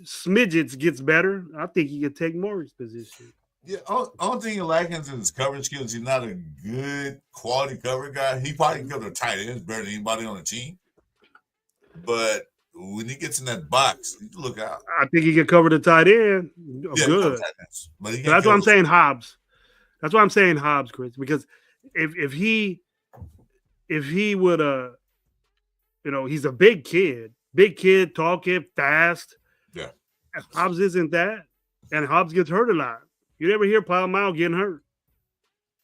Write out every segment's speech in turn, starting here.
smidgets gets better, I think he could take Maury's position. Yeah, only thing he lacking is his coverage skills. He's not a good quality cover guy. He probably can cover the tight ends better than anybody on the team. But when he gets in that box, you look out. I think he can cover the tight end Yeah, he covers good. tight ends, but he So can't that's why cover I'm those. saying Hobbs. That's why I'm saying Hobbs, Chris, because if he would he's a big kid, tall kid, fast. Yeah, Hobbs isn't that, and Hobbs gets hurt a lot. You never hear Paul Mile getting hurt.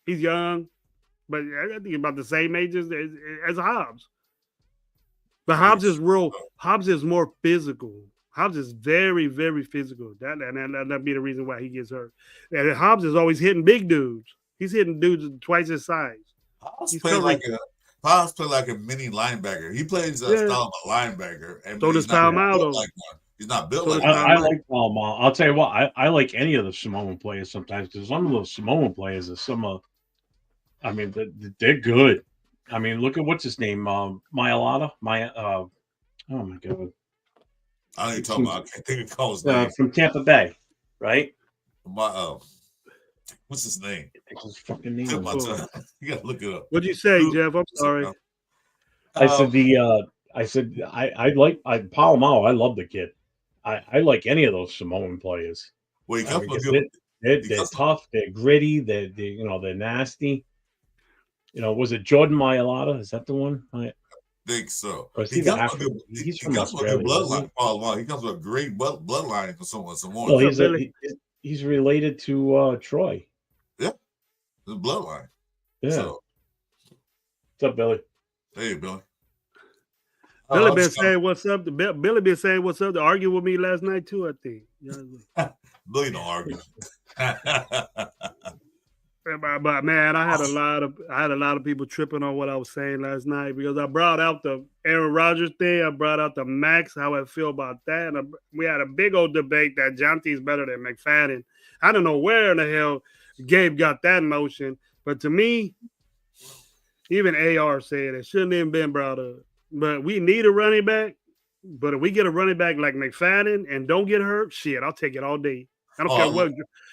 He's young, but I think about the same age as Hobbs. But I think Hobbs is more physical. Hobbs is very, very physical. That'd be the reason why he gets hurt. And Hobbs is always hitting big dudes. He's hitting dudes twice his size. Hobbs He's play like covering. a Hobbs play like a mini linebacker. He plays a Yeah. style of a linebacker, and So but does he's not Pal built Maldo. like one. He's not built So like does one. Pal I Maldo. like Palma. I'll tell you what, I like any of the Samoan players sometimes because some of those Samoan players are some of, I mean, they're good. I mean, look at what's his name, Myalata, oh my god, I don't even talking about. I can't think of call his name. from Tampa Bay, right? My what's his name? What's his fucking name? Tip my tongue. You gotta look it up. What'd you say, Jeff? I'm sorry. I said Um, I Palomao. I love the kid. I like any of those Samoan players. well, he comes from a Because good. He they're comes from, tough, they're gritty, they're nasty. Was it Jordan Mailata? Is that the one? think so. Or is He he the comes from a African? good. He's He from comes from a good Australia, isn't bloodline. he? Paul Wall. He comes from a great bloodline for someone. Well, What's up, Billy? he's related to Troy. Yeah, the bloodline. Yeah. So What's up, Billy? hey, Billy. Billy I'm been just saying what's up. Billy been saying what's up to argue with me last night too. I think. Billy don't argue. But man, I had a lot of people tripping on what I was saying last night because I brought out the Aaron Rodgers thing. I brought out the Max, how I feel about that. And we had a big old debate that Jonte's better than McFadden. I don't know where in the hell Gabe got that notion, but to me, even AR said it shouldn't even been brought up. But we need a running back. But if we get a running back like McFadden and don't get hurt, shit, I'll take it all day. I don't care Oh, what.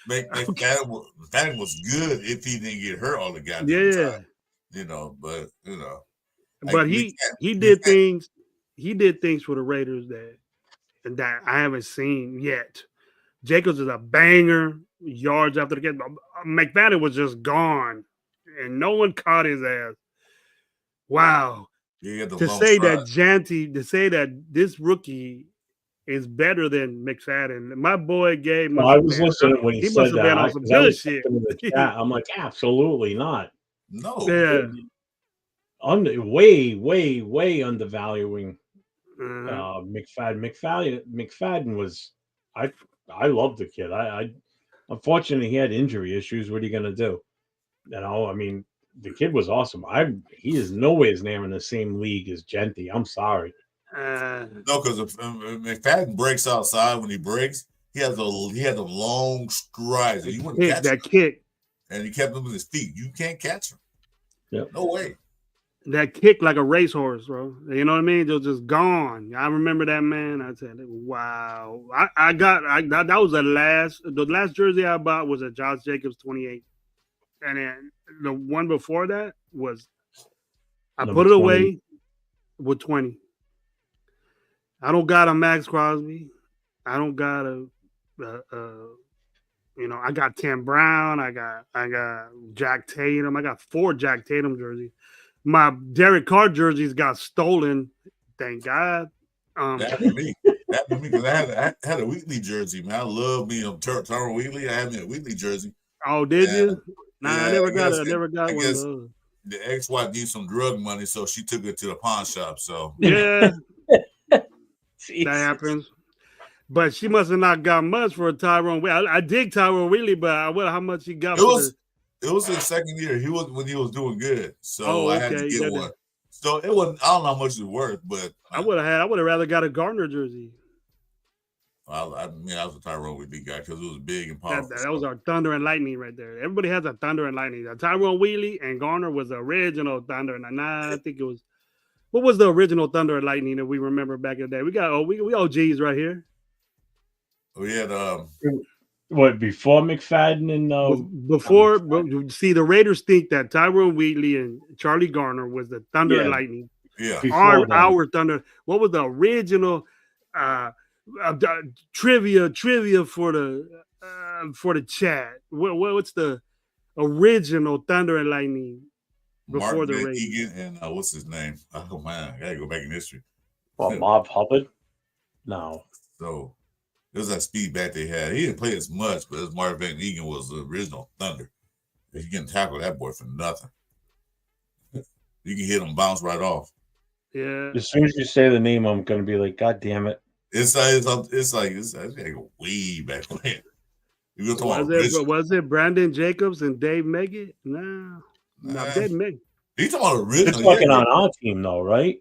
McFadden was good if he didn't get hurt all the goddamn Yeah, time. But like but we he we did can't. things. He did things for the Raiders that I haven't seen yet. Jacobs is a banger. Yards after the game. McFadden was just gone, and no one caught his ass. Wow. You get the To long say that strides. to say that this rookie is better than McFadden. My boy Gabe Well, must I have was been. listening when he He must said have been that on some because I good was shit. typing in the chat. I'm like, absolutely not. No, Yeah. Way, way, way undervaluing Uh-huh. McFadden was. I I love the kid. I unfortunately he had injury issues. What are you gonna do? I mean, the kid was awesome. He is nowhere near in the same league as Genti. I'm sorry. Uh, no, because if McFadden breaks outside when he breaks, he has a long strides, and you wouldn't catch him. that kick, And he kept him with his feet. You can't catch him. Yep. No way. that kick like a racehorse, bro. You know what I mean? They're just gone. I remember that, man. I said, wow. That was the last jersey I bought was a Josh Jacobs 28, and then the one before that was I Number put it 20. away with 20. I don't got a Max Crosby. I don't got I got Tim Brown. I got Jack Tatum. I got 4 Jack Tatum jerseys. My Derek Carr jerseys got stolen. Thank God. That happened to me. That happened to me because I had a Wheatley jersey, man. I love me a Tyron Wheatley. I had me a Wheatley jersey. Oh, did And you? Nah, yeah, I never I got guess it. I never got I one of guess those. the ex-wife needs some drug money, so she took it to the pawn shop. So Yeah, that Jesus. happens. But she must have not got much for a Tyrone. I dig Tyrone Wheatley, but I wonder how much he got it for was the. it was his second year. He was when he was doing good. So Oh, I had to okay. get one. So it wasn't. I don't know how much it's worth, but I would have rather got a Gardner jersey. I was a Tyrone Wheatley guy because it was big and That, powerful. that was So our Thunder and Lightning right there. Everybody has a Thunder and Lightning. Tyrone Wheatley and Garner was the original Thunder and I think it was. What was the original Thunder and Lightning that we remember back in the day? We got we OGs right here. We had What, before McFadden and Before, see, the Raiders think that Tyrone Wheatley and Charlie Garner was the Thunder and Yeah. Lightning. yeah. before them. Our Thunder. What was the original trivia for the chat? What's the original Thunder and Lightning before Mark the Van Raiders? Egan and what's his name? Oh man, I gotta go back in history. Well, Bob Hubbard? No. So it was that speed back they had. He didn't play as much, but as Mark Van Egan was the original Thunder. If you can tackle that boy for nothing, you can hit him, bounce right off. Yeah. As soon as you say the name, I'm going to be like, God damn it. It's like way back when. You go Was it Brandon Jacobs and Dave Meggett? No. Dave Meggett. He's talking about You're original. talking on our team, though, right?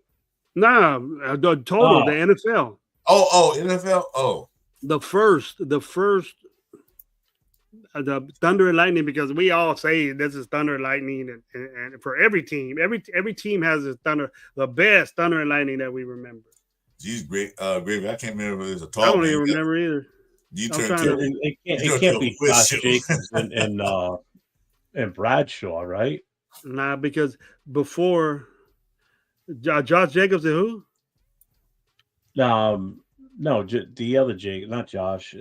No, the total, the NFL. Oh, NFL. Oh, the Thunder and Lightning, because we all say this is Thunder and Lightning, and for every team team has a Thunder, the best Thunder and Lightning that we remember. Geez, great, Gravy. I can't remember if it was a tall. I don't even remember either. It can't be Josh Jacobs and Bradshaw, right? Nah, because before Josh Jacobs and who? No, the other Jake, not Josh.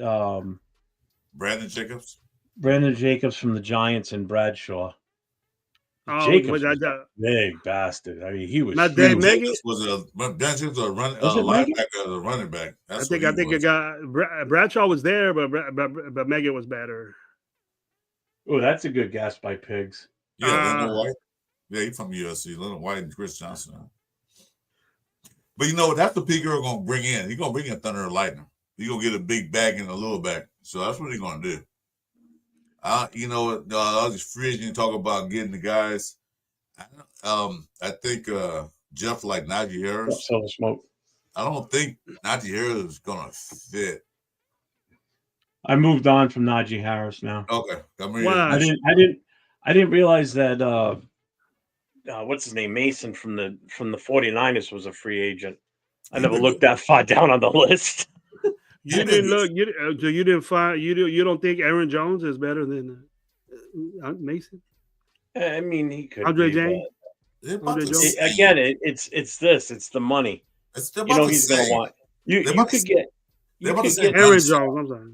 Brandon Jacobs. Brandon Jacobs from the Giants and Bradshaw. Oh, Jacobs was a big bastard. I mean, he was not Dave Meggett. Jacobs a linebacker, a running back. I think a guy Bradshaw was there, but Meggett was better. Oh, that's a good guess by Pigs. Yeah, Leonard White. Yeah, he's from USC. Leonard White and Chris Johnson. But you know, that's the Pete Carroll going to bring in. He's going to bring in Thunder and Lightning. He's going to get a big bag and a little bag. So that's what he's going to do. You know, I was free agent talk about getting the guys. I think Jeff like Najee Harris. Silver smoke. I don't think Najee Harris is going to fit. I moved on from Najee Harris now. Okay. I didn't realize that what's his name, Mason from the 49ers was a free agent. I never looked that far down on the list. You didn't look. You didn't find. You don't think Aaron Jones is better than Mason? I mean, he could. Andre James. Again, it's this. It's the money. It's he's going to want. You could get Aaron Jones. I'm sorry.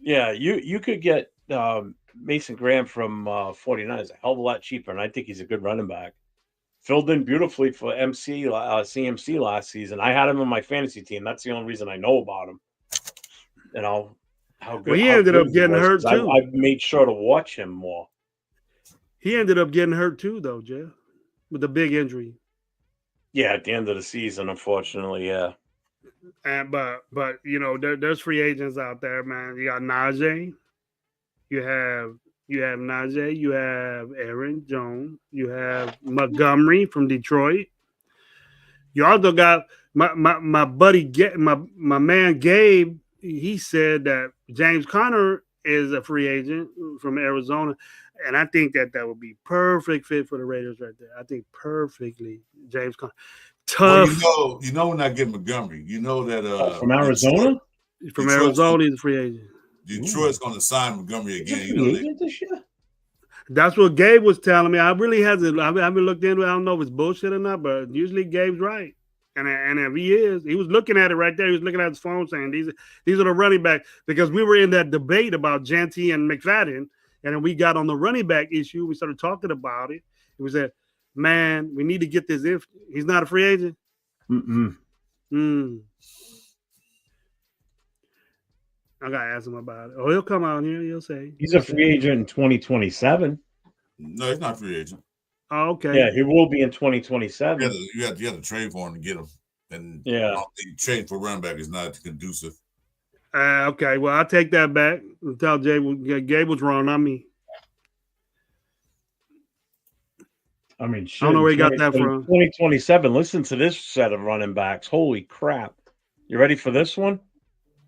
Yeah, you could get Mason Graham from 49ers a hell of a lot cheaper, and I think he's a good running back. Filled in beautifully for CMC last season. I had him on my fantasy team. That's the only reason I know about him. You know how good. Well, he ended up getting hurt too. I made sure to watch him more. He ended up getting hurt too, though, Jeff, with a big injury. Yeah, at the end of the season, unfortunately, yeah. And but you know, there's free agents out there, man. You got Najee, you have Najee, you have Aaron Jones, you have Montgomery from Detroit. You also got my buddy, my man Gabe. He said that James Conner is a free agent from Arizona, and I think that would be perfect fit for the Raiders right there. I think perfectly, James Conner. Tough. Well, you know, we're not getting Montgomery. You know that from Arizona. From Arizona, he's a free agent. Detroit's going to sign Montgomery again. This year? That's what Gabe was telling me. I really hasn't. I haven't looked into it. I don't know if it's bullshit or not, but usually Gabe's right. And if he is, he was looking at it right there. He was looking at his phone saying, these are the running back, because we were in that debate about Jeanty and McFadden. And then we got on the running back issue. We started talking about it. It was that, man, we need to get this. If he's not a free agent. I got to ask him about it. Oh, he'll come out here. He'll say. He's a free agent in 2027. No, he's not a free agent. Oh, okay. Yeah, he will be in 2027. You have to trade for him to get him. And yeah, trade for running back is not conducive. Okay, well, I'll take that back. I'll tell Gabe was wrong, not me. I mean, shit, I don't know where he got that from. 2027. Listen to this set of running backs. Holy crap. You ready for this one?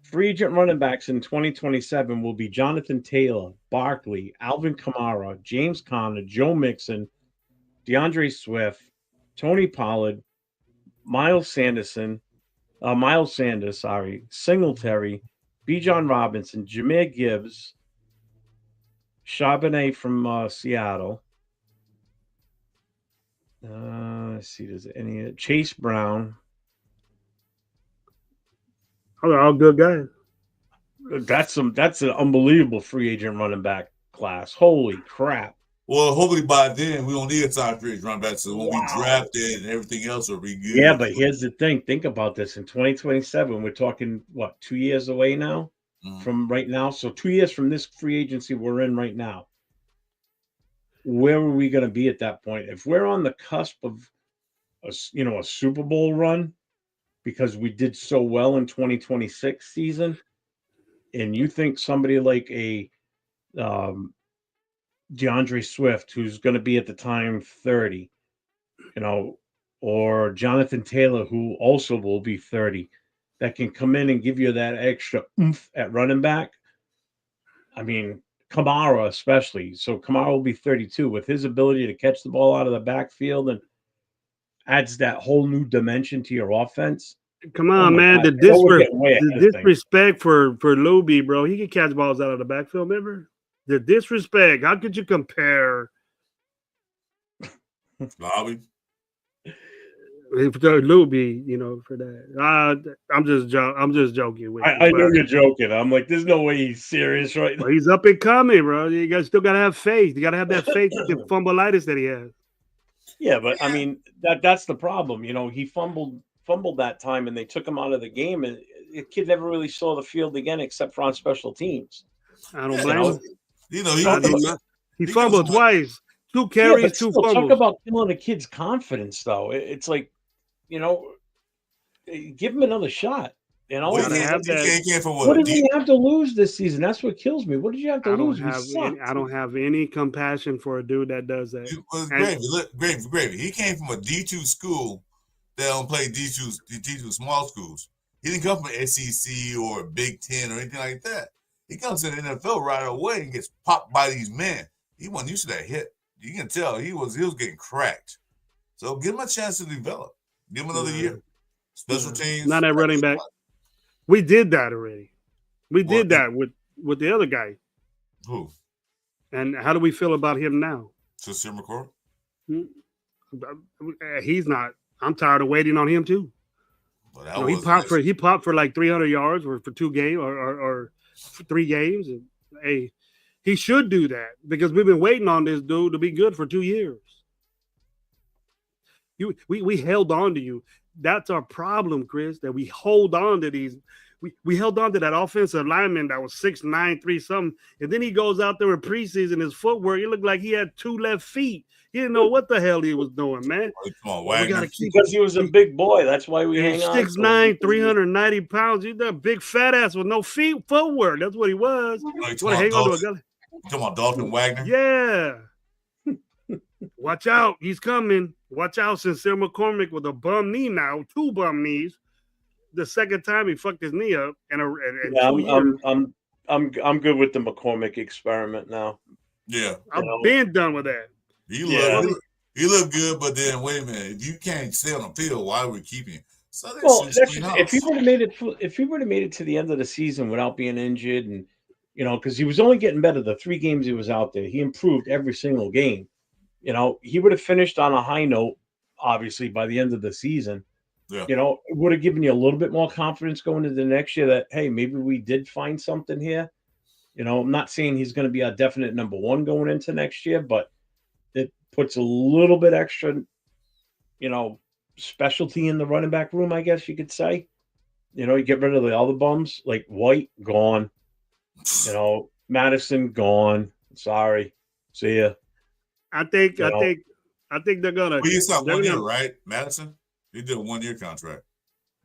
Free agent running backs in 2027 will be Jonathan Taylor, Barkley, Alvin Kamara, James Conner, Joe Mixon, DeAndre Swift, Tony Pollard, Miles Sanders, Singletary, Bijan Robinson, Jameer Gibbs, Charbonnet from Seattle. Let's see, does any Chase Brown? They're all good guys. That's an unbelievable free agent running back class. Holy crap. Well, hopefully by then we don't need a top free agent running back, so when we drafted and everything else will be good. Yeah, but here's the thing. Think about this. In 2027, we're talking, what, 2 years away now from right now? So 2 years from this free agency we're in right now. Where are we going to be at that point? If we're on the cusp of a Super Bowl run because we did so well in 2026 season, and you think somebody like a DeAndre Swift, who's going to be at the time 30, or Jonathan Taylor, who also will be 30, that can come in and give you that extra oomph at running back. I mean, Kamara especially. So Kamara will be 32 with his ability to catch the ball out of the backfield and adds that whole new dimension to your offense. Come on, man. God. The disrespect for Luby, bro. He can catch balls out of the backfield, remember? The disrespect. How could you compare Bobby? For Luby, for that. I'm just joking with you. I know you're joking. I'm like, there's no way he's serious right now. He's up and coming, bro. You guys still gotta have faith. You gotta have that faith in fumbleitis that he has. Yeah, but I mean that's the problem. He fumbled that time and they took him out of the game, and the kid never really saw the field again except for on special teams. I don't blame him. He fumbled twice. 2 carries, 2 fumbles. Talk about killing a kid's confidence, though. It's like, give him another shot. What did he have to lose this season? That's what kills me. What did you have to lose? I don't have any compassion for a dude that does that. Gravy. He came from a D2 school that don't play D2 small schools. He didn't come from SEC or Big Ten or anything like that. He comes to the NFL right away and gets popped by these men. He wasn't used to that hit. You can tell he was getting cracked. So give him a chance to develop. Give him another year. Special teams. Not at running back. We did that already. We did that with the other guy. Who? And how do we feel about him now? Sincere McCoy? He's not. I'm tired of waiting on him too. Well, he popped for like 300 yards for 2 games or 3 games. And hey, he should do that because we've been waiting on this dude to be good for 2 years. We held on to you. That's our problem, Chris, that we hold on to these. We held on to that offensive lineman that was 6'9", 3 something. And then he goes out there in preseason, his footwork, it looked like he had 2 left feet. He didn't know what the hell he was doing, man. Because he was a big boy. That's why we hang on. 6'9", 390 pounds. He's a big fat ass with no footwork. That's what he was. You talking about Dalton Wagner? Yeah. Watch out. He's coming. Watch out, Sincere McCormick with a bum knee now. 2 bum knees. The second time he fucked his knee up. I'm good with the McCormick experiment now. Yeah. I've been done with that. He looked good, but then wait a minute. If you can't stay on the field, why are we keeping him? So if he would have made it to the end of the season without being injured, and because he was only getting better the 3 games he was out there, he improved every single game. He would have finished on a high note, obviously, by the end of the season. Yeah. It would have given you a little bit more confidence going into the next year that, hey, maybe we did find something here. I'm not saying he's going to be a definite number 1 going into next year, but it puts a little bit extra, specialty in the running back room, I guess you could say. You get rid of the other bums, like White, gone. Madison, gone. Sorry. See ya. I think they're gonna. Well, you saw 1 year, right? Madison, he did a 1-year contract.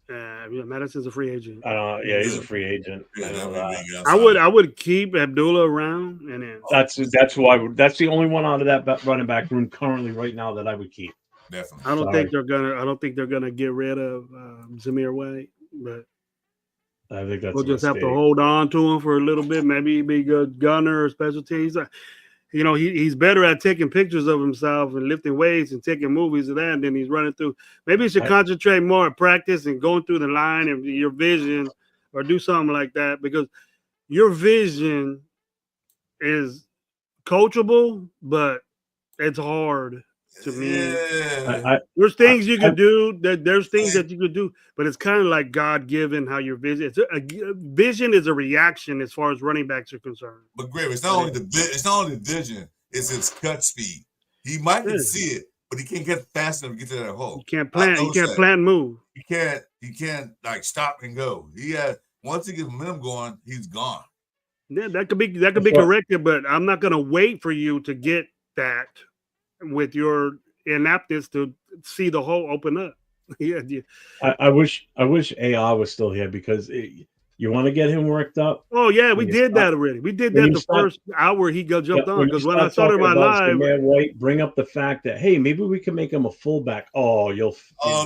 Madison's a free agent. Yeah, he's a free agent. I would keep Abdullah around, and then that's the only one out of that running back room currently right now that I would keep. Definitely. I don't think they're gonna get rid of Zamir White, but I think that's we'll just have to hold on to him for a little bit. Maybe he'd be a good gunner or special teams. He's better at taking pictures of himself and lifting weights and taking movies of that, and then he's running through. Maybe he should concentrate more at practice and going through the line and your vision or do something like that, because your vision is coachable, but it's hard to me. Yeah. There's things you I- could do. There's things that you could do, but it's kind of like God given how your vision. Vision is a reaction as far as running backs are concerned. But Grave, it's not only the vision, it's his cut speed. He might Yeah. can see it, but he can't get fast enough to get to that You hole. can't plan. You can't plan and move. He can't like stop and go. Once he gets momentum going, he's gone. Yeah, that could be But- corrected, but I'm not going to wait for you to get that with your inaptness to see the hole open up. Yeah. I wish AR was still here because you want to get him worked up. Oh yeah, we When you did start- that already. We did when that you the start- first hour he got jumped Yeah, on, you because when I start started my talking about live, Zamir White, bring up the fact that hey, maybe we can make him a fullback. Oh, Oh you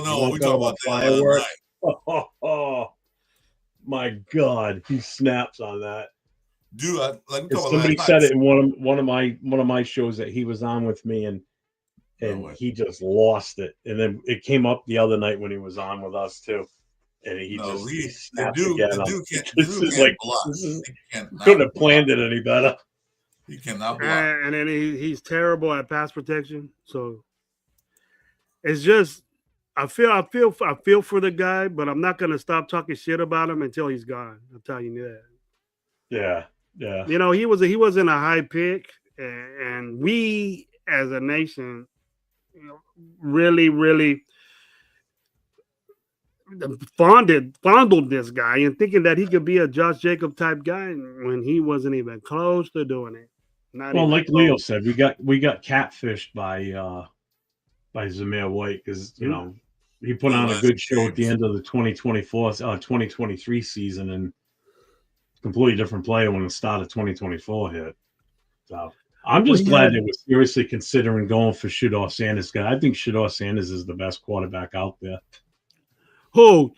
no, wanna we talk talk about that the other night. Oh, my God, he snaps on that. Dude, like we And talked about somebody last said night. it in one of my shows that he was on with me, and No way. he just lost it. And then it came up the other night when he was on with us too, and he No, just the snapped dude again. can't This is can't like block. this is, He cannot couldn't have block. planned it any better. He cannot block. and then he's terrible at pass protection. So it's just I feel for the guy, but I'm not going to stop talking shit about him until he's gone. I'm telling you that. Yeah. You know, he wasn't a high pick, and we as a nation, you know, really fondled this guy and thinking that he could be a Josh Jacob type guy when he wasn't even close to doing it. Not Well, even like close. Leo said, we got catfished by Zamir White because you know he put on a good show at the end of the 2023 season and completely different player when the start of 2024 hit. So I'm just glad they were seriously considering going for Shedeur Sanders. I think Shedeur Sanders is the best quarterback out there. Who?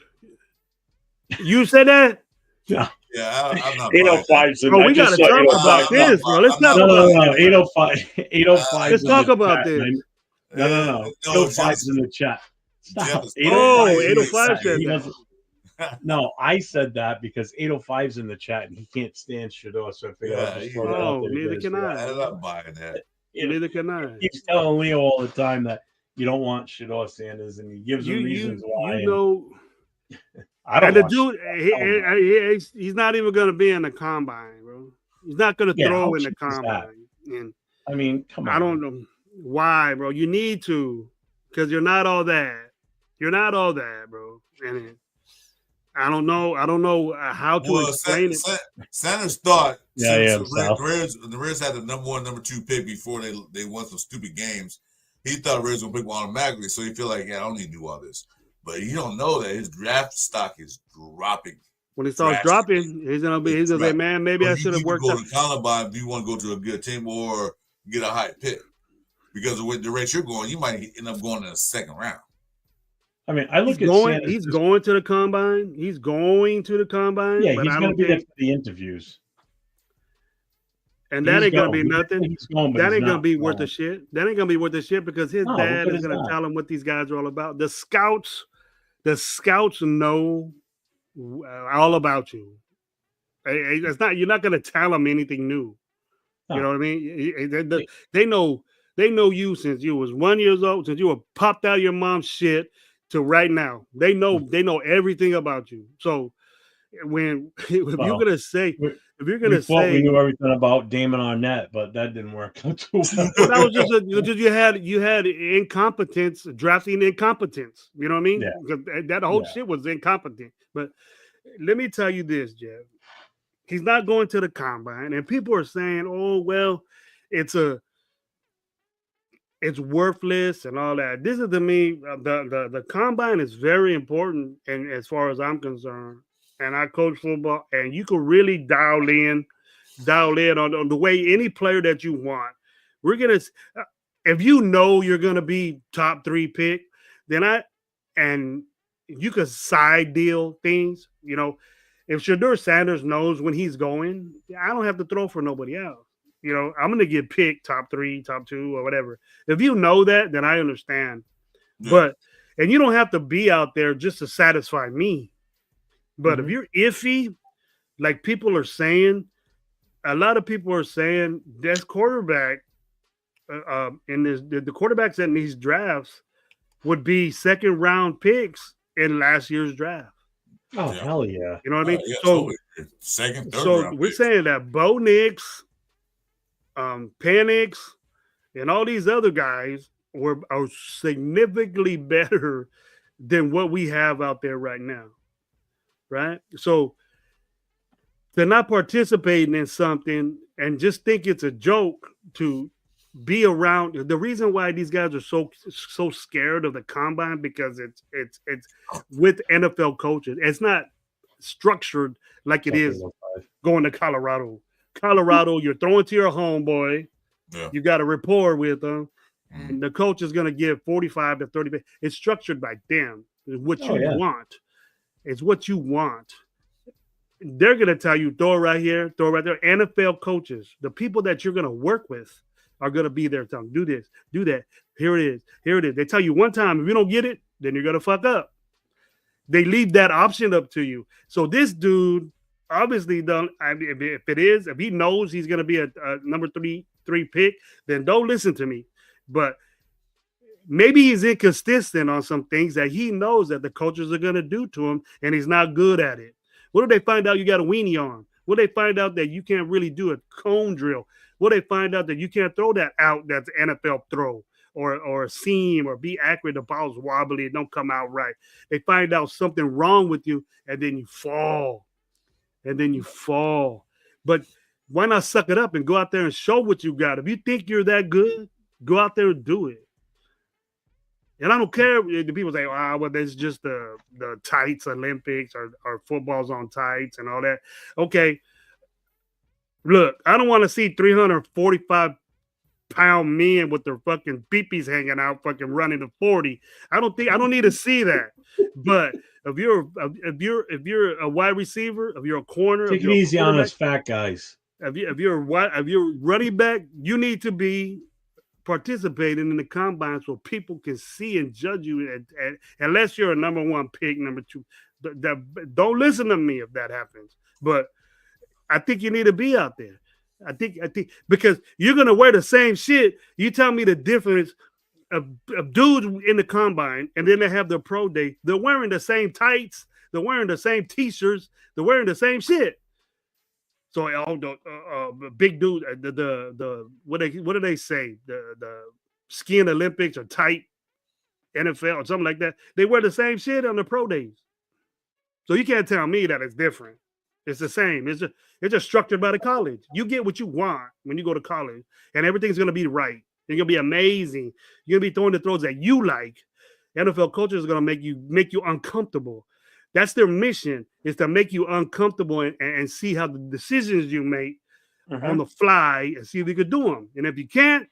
You said that? Yeah, I'm not. 805's in. Oh, we got to talk about this, bro. Let's talk about No. 805. Let's talk about this. No. 805's in the chat. Stop. Oh, 805 said he that. doesn't- No, I said that because 805's in the chat and he can't stand Shedeur, so I figured I'd just throw that out there to neither get his can I. I'm not buying that. Neither can I. He keeps telling Leo all the time that you don't want Shedeur Sanders, and he gives him reasons why. You know, I don't and the want dude, he's not even going to be in the combine, bro. He's not going to Yeah, throw how in the cheap is that? combine. And I mean, come on. I don't know why, bro. You need to, because you're not all that. You're not all that, bro. And I don't know how to explain it. Sanders thought Yeah, the Raiders had the number 1, number 2 pick before they won some stupid games. He thought Raiders would pick one automatically, so he feel like, yeah, I don't need to do all this. But you don't know that his draft stock is dropping. When he starts dropping, he's gonna say, man, maybe I should have worked out. Go to Columbine if you want to go to a good team or get a high pick. Because with the rate you're going, you might end up going in the second round. I mean, I look he's at going. Sanders, He's going to the combine. He's going to the combine. Yeah, but he's going to be there for the interviews. And that ain't gonna be nothing. That ain't gonna be worth a shit. That ain't gonna be worth a shit because his dad is gonna tell him what these guys are all about. The scouts know all about you. It's not. You're not gonna tell them anything new. You know what I mean? They know you since you was 1 year old, since you were popped out of your mom's shit to right now. They know everything about you. So if you're gonna say we knew everything about Damon Arnett, but that didn't work out too well. That was just you had incompetence, drafting incompetence. You know what I mean? Yeah. That whole shit was incompetent. But let me tell you this, Jeff. He's not going to the combine, and people are saying, "Oh, well, it's worthless and all that." This is to me, the combine is very important, and as far as I'm concerned. And I coach football, and you can really dial in on the way any player that you want. We're gonna, if you know you're gonna be top 3 pick, and you could side deal things. You know, if Shedeur Sanders knows when he's going, I don't have to throw for nobody else. You know, I'm gonna get picked top 3, top 2, or whatever. If you know that, then I understand. Yeah. And you don't have to be out there just to satisfy me. But if you're iffy, like people are saying, a lot of people are saying this quarterback in this the quarterbacks in these drafts would be second round picks in last year's draft. Oh, hell yeah. You know what I mean? Yeah, So totally. Second, third so round we're picks. saying that Bo Nix, Penix, and all these other guys are significantly better than what we have out there right now. Right? So they're not participating in something and just think it's a joke to be around. The reason why these guys are so scared of the combine because it's with NFL coaches. It's not structured like it is going to Colorado. Colorado, you're throwing to your homeboy. Yeah. You got a rapport with them. And the coach is going to give 45 to 30. It's structured by them. It's what you want. It's what you want. They're going to tell you, throw it right here, throw it right there. NFL coaches, the people that you're going to work with are going to be there telling, do this, do that. Here it is. Here it is. They tell you one time, if you don't get it, then you're going to fuck up. They leave that option up to you. So this dude obviously don't. I mean, if he knows he's going to be a number three pick, then don't listen to me. But maybe he's inconsistent on some things that he knows that the coaches are going to do to him, and he's not good at it. What if they find out you got a weenie on? What if they find out that you can't really do a cone drill? What if they find out that you can't throw that out that's NFL throw or a seam or be accurate, the ball's wobbly, it don't come out right. They find out something wrong with you, and then you fall. But why not suck it up and go out there and show what you got? If you think you're that good, go out there and do it. And I don't care if the people say, well, there's just the tights Olympics or football's on tights and all that. Okay. Look, I don't want to see 345-pound men with their fucking peepees hanging out, fucking running to 40. I don't need to see that. But if you're a wide receiver, if you're a corner, take it easy on us fat guys. If you're running back, you need to be participating in the combine so people can see and judge you. Unless you're a number one pick, number two, don't listen to me if that happens. But I think you need to be out there. I think because you're gonna wear the same shit. You tell me the difference of dudes in the combine, and then they have their pro day. They're wearing the same tights. They're wearing the same t-shirts. They're wearing the same shit. So all the big dude, the what do they say? The skiing Olympics or tight NFL or something like that. They wear the same shit on the pro days. So you can't tell me that it's different. It's the same. It's just structured by the college. You get what you want when you go to college, and everything's gonna be right. You're gonna be amazing. You're gonna be throwing the throws that you like. NFL coaches are gonna make you uncomfortable. That's their mission, is to make you uncomfortable and see how the decisions you make on the fly and see if you could do them. And if you can't,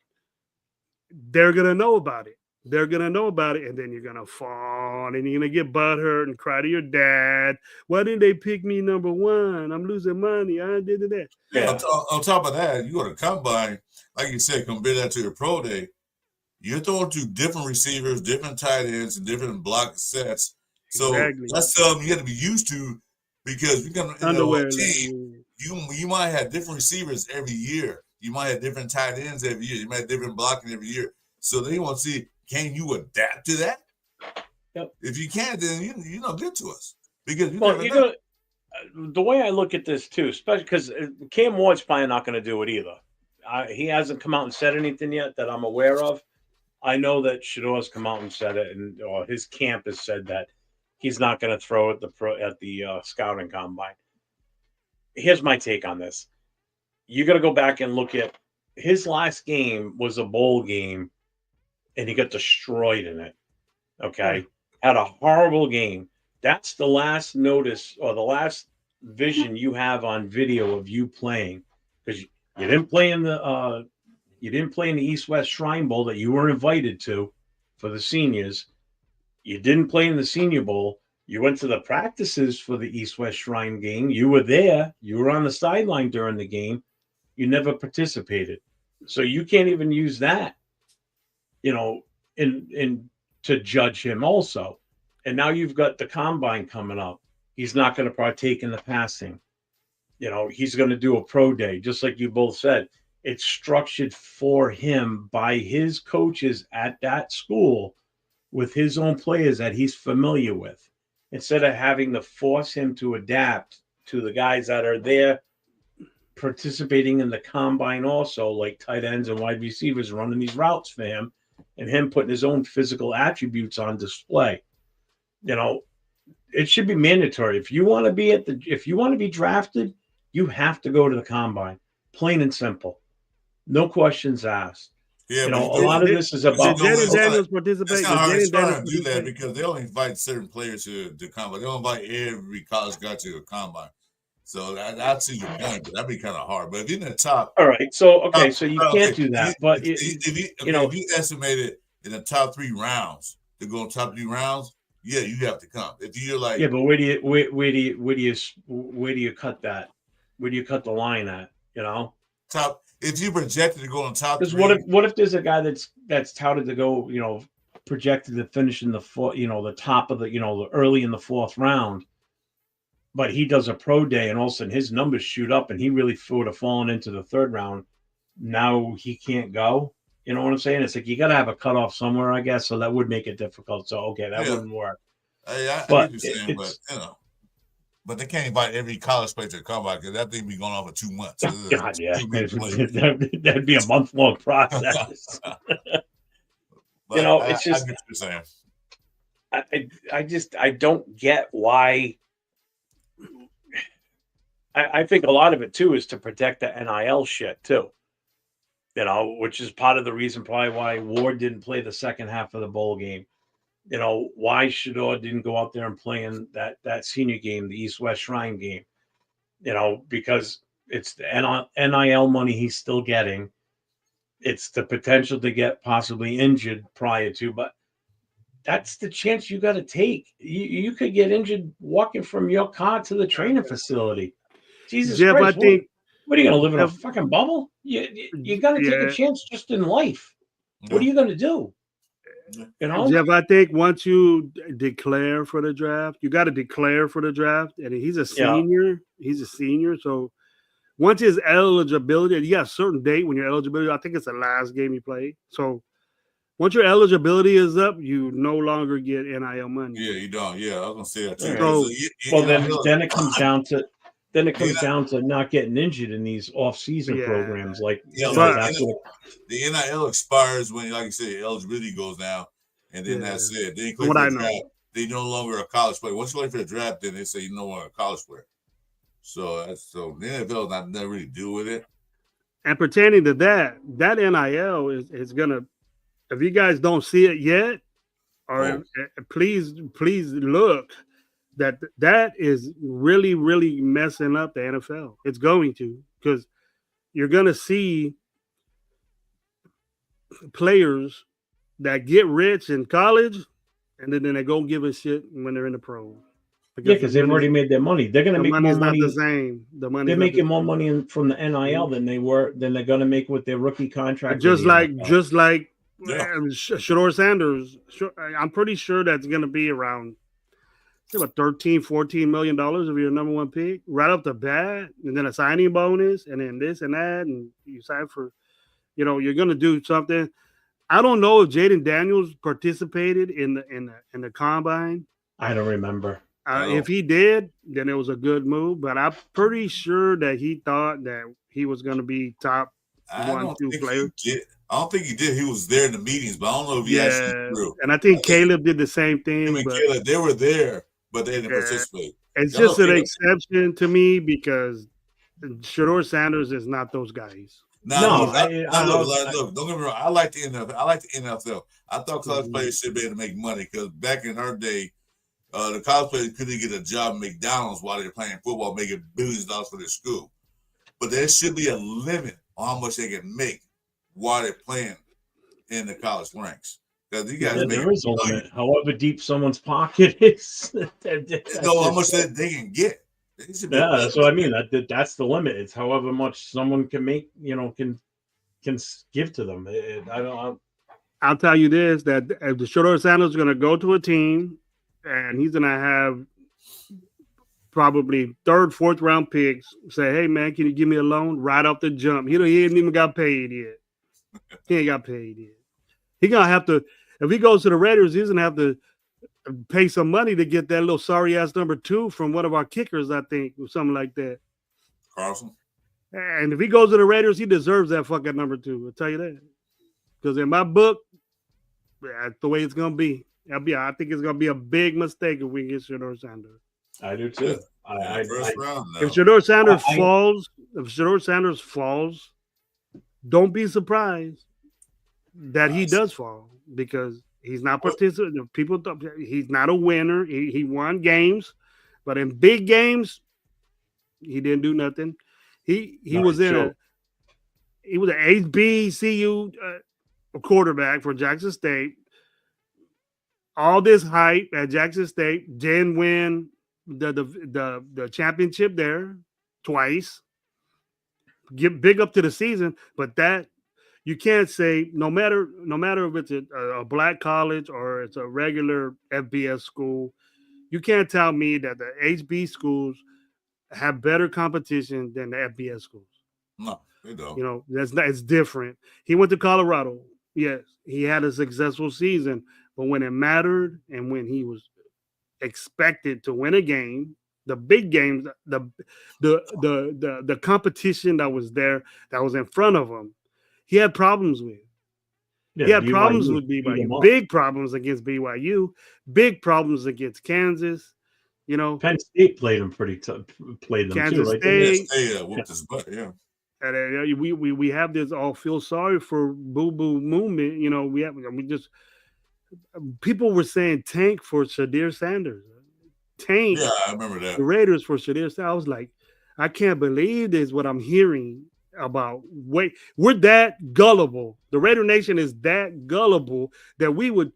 they're going to know about it. And then you're going to fall, and you're going to get butthurt and cry to your dad. Why didn't they pick me number one? I'm losing money. I did that. Yeah. On top of that, you go to combine, like you said, compare that to your pro day. You're throwing to different receivers, different tight ends, and different block sets. So that's something you got to be used to, because you're gonna a team. You might have different receivers every year. You might have different tight ends every year. You might have different blocking every year. So they want to see, can you adapt to that? Yep. If you can't, then you're not good to us, because the way I look at this too, especially because Cam Ward's probably not going to do it either. He hasn't come out and said anything yet that I'm aware of. I know that Shador's come out and said it, or his camp has said that he's not going to throw at the scouting combine. Here's my take on this. You got to go back and look at his last game was a bowl game, and he got destroyed in it. Okay. Had a horrible game. That's the last notice or the last vision you have on video of you playing, because you didn't play in the East-West Shrine Bowl that you were invited to for the seniors. You didn't play in the Senior Bowl. You went to the practices for the East-West Shrine game. You were there. You were on the sideline during the game. You never participated. So you can't even use that, in to judge him also. And now you've got the combine coming up. He's not going to partake in the passing. You know, he's going to do a pro day, just like you both said. It's structured for him by his coaches at that school with his own players that he's familiar with, instead of having to force him to adapt to the guys that are there participating in the combine also, like tight ends and wide receivers running these routes for him, and him putting his own physical attributes on display. You know, it should be mandatory. If you want to be drafted, you have to go to the combine. Plain and simple. No questions asked. Yeah, You but know, a lot of this is about. Did Jaden it's Daniels not- participate? It's Did not hard, Jaden it's not Daniels hard to do that participate? because they only invite certain players to come, but they don't invite every college guy to the combine. So I'd see your point, but that'd be kind of hard. But if you're in the top, All right, so top- so you okay, can't do that. But if you estimate it in the top 3 rounds to go in top 3 rounds, yeah, you have to come. If you're like, yeah, but where do you cut that? Where do you cut the line at? You know, top, if you projected to go in top because 3, what if there's a guy that's touted to go, you know, projected to finish in the the top of the early in the 4th round, but he does a pro day and all of a sudden his numbers shoot up and he really would have fallen into the 3rd round. Now he can't go. You know what I'm saying? It's like you got to have a cutoff somewhere, I guess. So that would make it difficult. So okay, that wouldn't work. I get But what you're saying, it's- but they can't invite every college player to come out because that thing be going on for 2 months. God, yeah, Too many players. that'd be a month-long process. But You know, I it's just- get what you're saying. I don't get why. I think a lot of it too is to protect the NIL shit too. You know, which is part of the reason probably why Ward didn't play the second half of the bowl game. You know, why Shador didn't go out there and play in that senior game, the East-West Shrine game. You know, because it's the NIL money he's still getting. It's the potential to get possibly injured prior to, but that's the chance you got to take. You could get injured walking from your car to the training facility. Jesus Jeff, Christ! I think What are you going to live in a Jeff- fucking bubble? You got to take Yeah. a chance just in life. What are Yeah. you going to do? You know, Jeff, I think once you declare for the draft, you got to declare for the draft. And he's a Yeah. senior. He's a senior. So once his eligibility, you got a certain date when your eligibility, I think it's the last game you play. So once your eligibility is up, you no longer get NIL money. Yeah, you don't. Yeah, I was gonna say that too. Right. So- well You know, then it comes down to Yeah. down to not getting injured in these off-season Yeah. programs. Like Yeah, you know, but- that's what, the NIL expires when, like you said, eligibility goes down, and then Yeah. that's it. Then you What for I the know. draft, they no longer a college player. Once you play for the draft, then they say you're no longer a college player. So the NFL not never really deal with it. And pertaining to that NIL is gonna. If you guys don't see it yet, or please look, that is really messing up the NFL. It's going to, because you're gonna see players that get rich in college, and then they go give a shit when they're in the pro. yeah, because they've already made their money. They're going to the make more money's money. not the same. The money They're making more money from the NIL than they're going to make with their rookie contract. Just in the like NFL. Shador Sanders. I'm pretty sure that's going to be around about $13-14 million of your number 1 pick right off the bat, and then a signing bonus, and then this and that, and you sign for, you're going to do something. I don't know if Jaden Daniels participated in the combine. I don't remember. If he did, then it was a good move. But I'm pretty sure that he thought that he was going to be top I 1, don't 2 think players. he did. I don't think he did. He was there in the meetings, but I don't know if he actually threw. And I think Caleb did the same thing. Him and But Caleb, they were there, but they didn't Yeah. participate. it's I know just an Caleb- exception to me because Shador Sanders is not those guys. No, Look, don't get me wrong. I like the NFL. I thought college Mhm. players should be able to make money because back in our day, the college players couldn't get a job at McDonald's while they're playing football, making billions of dollars for their school. But there should be a limit on how much they can make while they're playing in the college ranks. Because you guys Yeah, make there is a limit. However deep someone's pocket is, know how much that they can get. They should be- yeah, that's what I mean. That's the limit. It's however much someone can make, can give to them. I don't. I'll tell you this: that if the Shador Sanders is going to go to a team, and he's going to have probably 3rd, 4th round picks. Say, hey man, can you give me a loan right off the jump? He ain't even got paid yet. He ain't got paid yet. He gonna have to, if he goes to the Raiders, he's gonna have to pay some money to get that little sorry ass number 2 from one of our kickers, I think, or something like that. Carlson. And if he goes to the Raiders, he deserves that fucking number 2. I'll tell you that. Because in my book, that's the way it's gonna be. I think it's gonna be a big mistake if we get Shedeur Sanders. I do too. First round, if Shedeur Sanders falls, don't be surprised that he does fall, because he's not participating. People, he's not a winner. He won games, but in big games, he didn't do nothing. He was an HBCU quarterback for Jackson State. All this hype at Jackson State, didn't win the championship there twice. Get big up to the season, but that you can't say, no matter if it's a black college or it's a regular FBS school, you can't tell me that the HB schools have better competition than the FBS schools. No, they don't. You know, it's different. He went to Colorado. Yes, he had a successful season, but when it mattered and when he was expected to win a game, the big games, the competition that was there, that was in front of him, he had problems with. Yeah, he had problems with BYU, big problems against BYU, big problems against Kansas. You know, Penn State played them played them Kansas too, right? State, whooped his butt, yeah. And we have this all feel sorry for boo boo movement. You know, people were saying tank for Shedeur Sanders. Tank. Yeah, I remember that. The Raiders for Shedeur Sanders. I was like, I can't believe this, what I'm hearing about. Wait, we're that gullible. The Raider Nation is that gullible that we would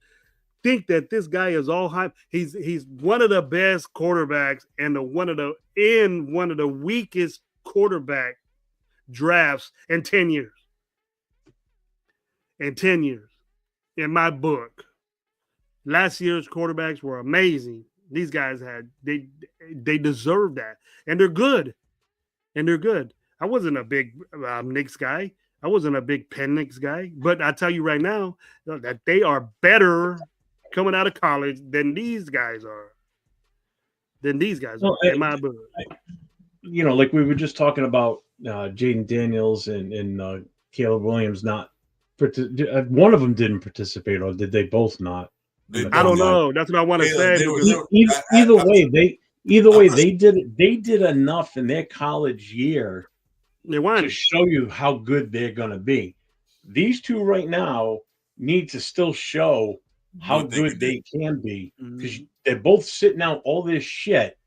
think that this guy is all hype. He's one of the best quarterbacks and one of the weakest quarterback drafts in 10 years. In 10 years, in my book. Last year's quarterbacks were amazing. These guys they deserve that, and they're good. I wasn't a big Knicks guy. I wasn't a big Penix guy, but I tell you right now that they are better coming out of college than these guys are. In my book. You know, like we were just talking about Jaden Daniels and Caleb Williams not. One of them didn't participate, or did they both not? I don't know. That's what I want to say. Either way, they did enough in their college year to show you how good they're going to be. These two right now need to still show how good they can be, because they're both sitting out all this shit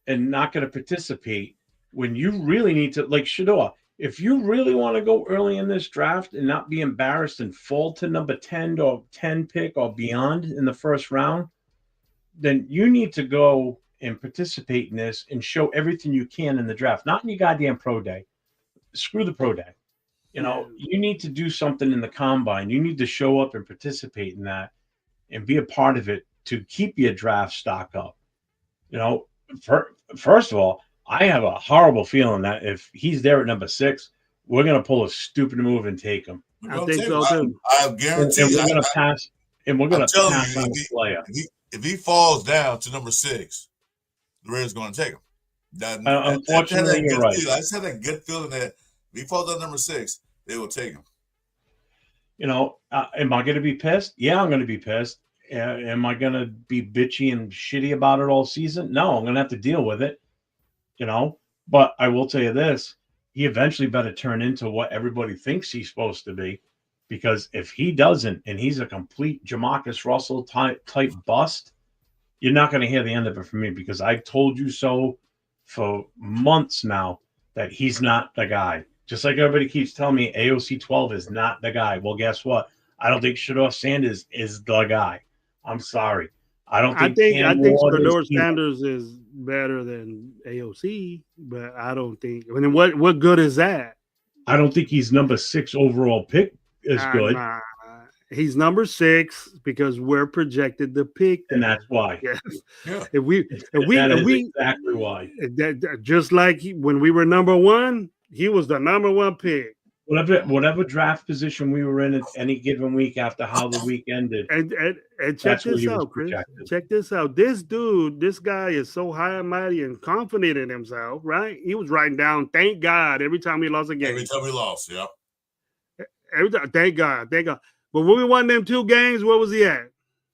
and not going to participate when you really need to, like Shedeur. If you really want to go early in this draft and not be embarrassed and fall to number 10 or 10 pick or beyond in the first round, then you need to go and participate in this and show everything you can in the draft, not in your goddamn pro day. Screw the pro day. You know, you need to do something in the combine. You need to show up and participate in that and be a part of it to keep your draft stock up. You know, first of all, I have a horrible feeling that if he's there at number 6, we're going to pull a stupid move and take him. I think so too. I guarantee. And we're going to pass. And we're going to pass on the player. If he falls down to number 6, the Raiders going to take him. Unfortunately, you're right. I just had that good feeling that if he falls down to number 6, they will take him. You know, am I going to be pissed? Yeah, I'm going to be pissed. Am I going to be bitchy and shitty about it all season? No, I'm going to have to deal with it. You know, but I will tell you this, he eventually better turn into what everybody thinks he's supposed to be, because if he doesn't, and he's a complete Jamarcus Russell type bust, you're not going to hear the end of it from me, because I've told you so for months now that he's not the guy. Just like everybody keeps telling me AOC 12 is not the guy. Well, guess what? I don't think Shedeur Sanders is the guy. I'm sorry. I think Shedeur Sanders is better than AOC, but I don't think. I mean, what good is that? I don't think he's number 6 overall pick is good. He's number 6 because we're projected to pick And that. that's why. Yes. Yeah. If we That is exactly why. just like when we were number 1, he was the number 1 pick. Whatever draft position we were in at any given week after how the week ended, And check that's where this he was out, Chris. projected. Check this out. This dude, this guy is so high and mighty and confident in himself, right? He was writing down, thank God, every time he lost a game. Every time we lost, yeah. Every time, thank God, thank God. But when we won them 2 games, where was he at?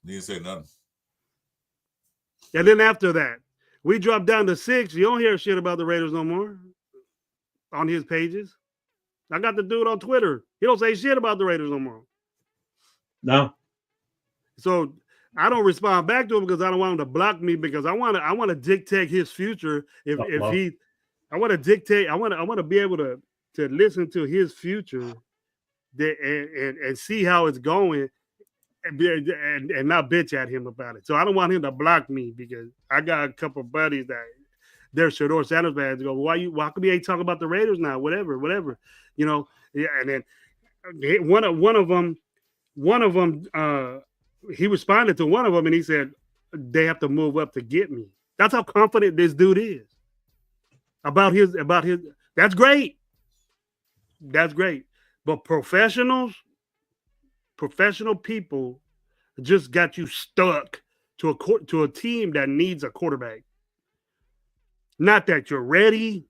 He didn't say nothing. And then after that, we dropped down to 6. You don't hear shit about the Raiders no more on his pages. I got the dude on Twitter. He don't say shit about the Raiders no more. No. So I don't respond back to him because I don't want him to block me because I want to dictate his future. I want to dictate. I want to be able to listen to his future and see how it's going and not bitch at him about it. So I don't want him to block me because I got a couple of buddies that they're Shedeur Sanders fans. Go, why come you ain't talking about the Raiders now? Whatever. You know, yeah. And then one of them, he responded to one of them and he said they have to move up to get me. That's how confident this dude is about his. That's great. That's great. But professional people just got you stuck to a team that needs a quarterback. Not that you're ready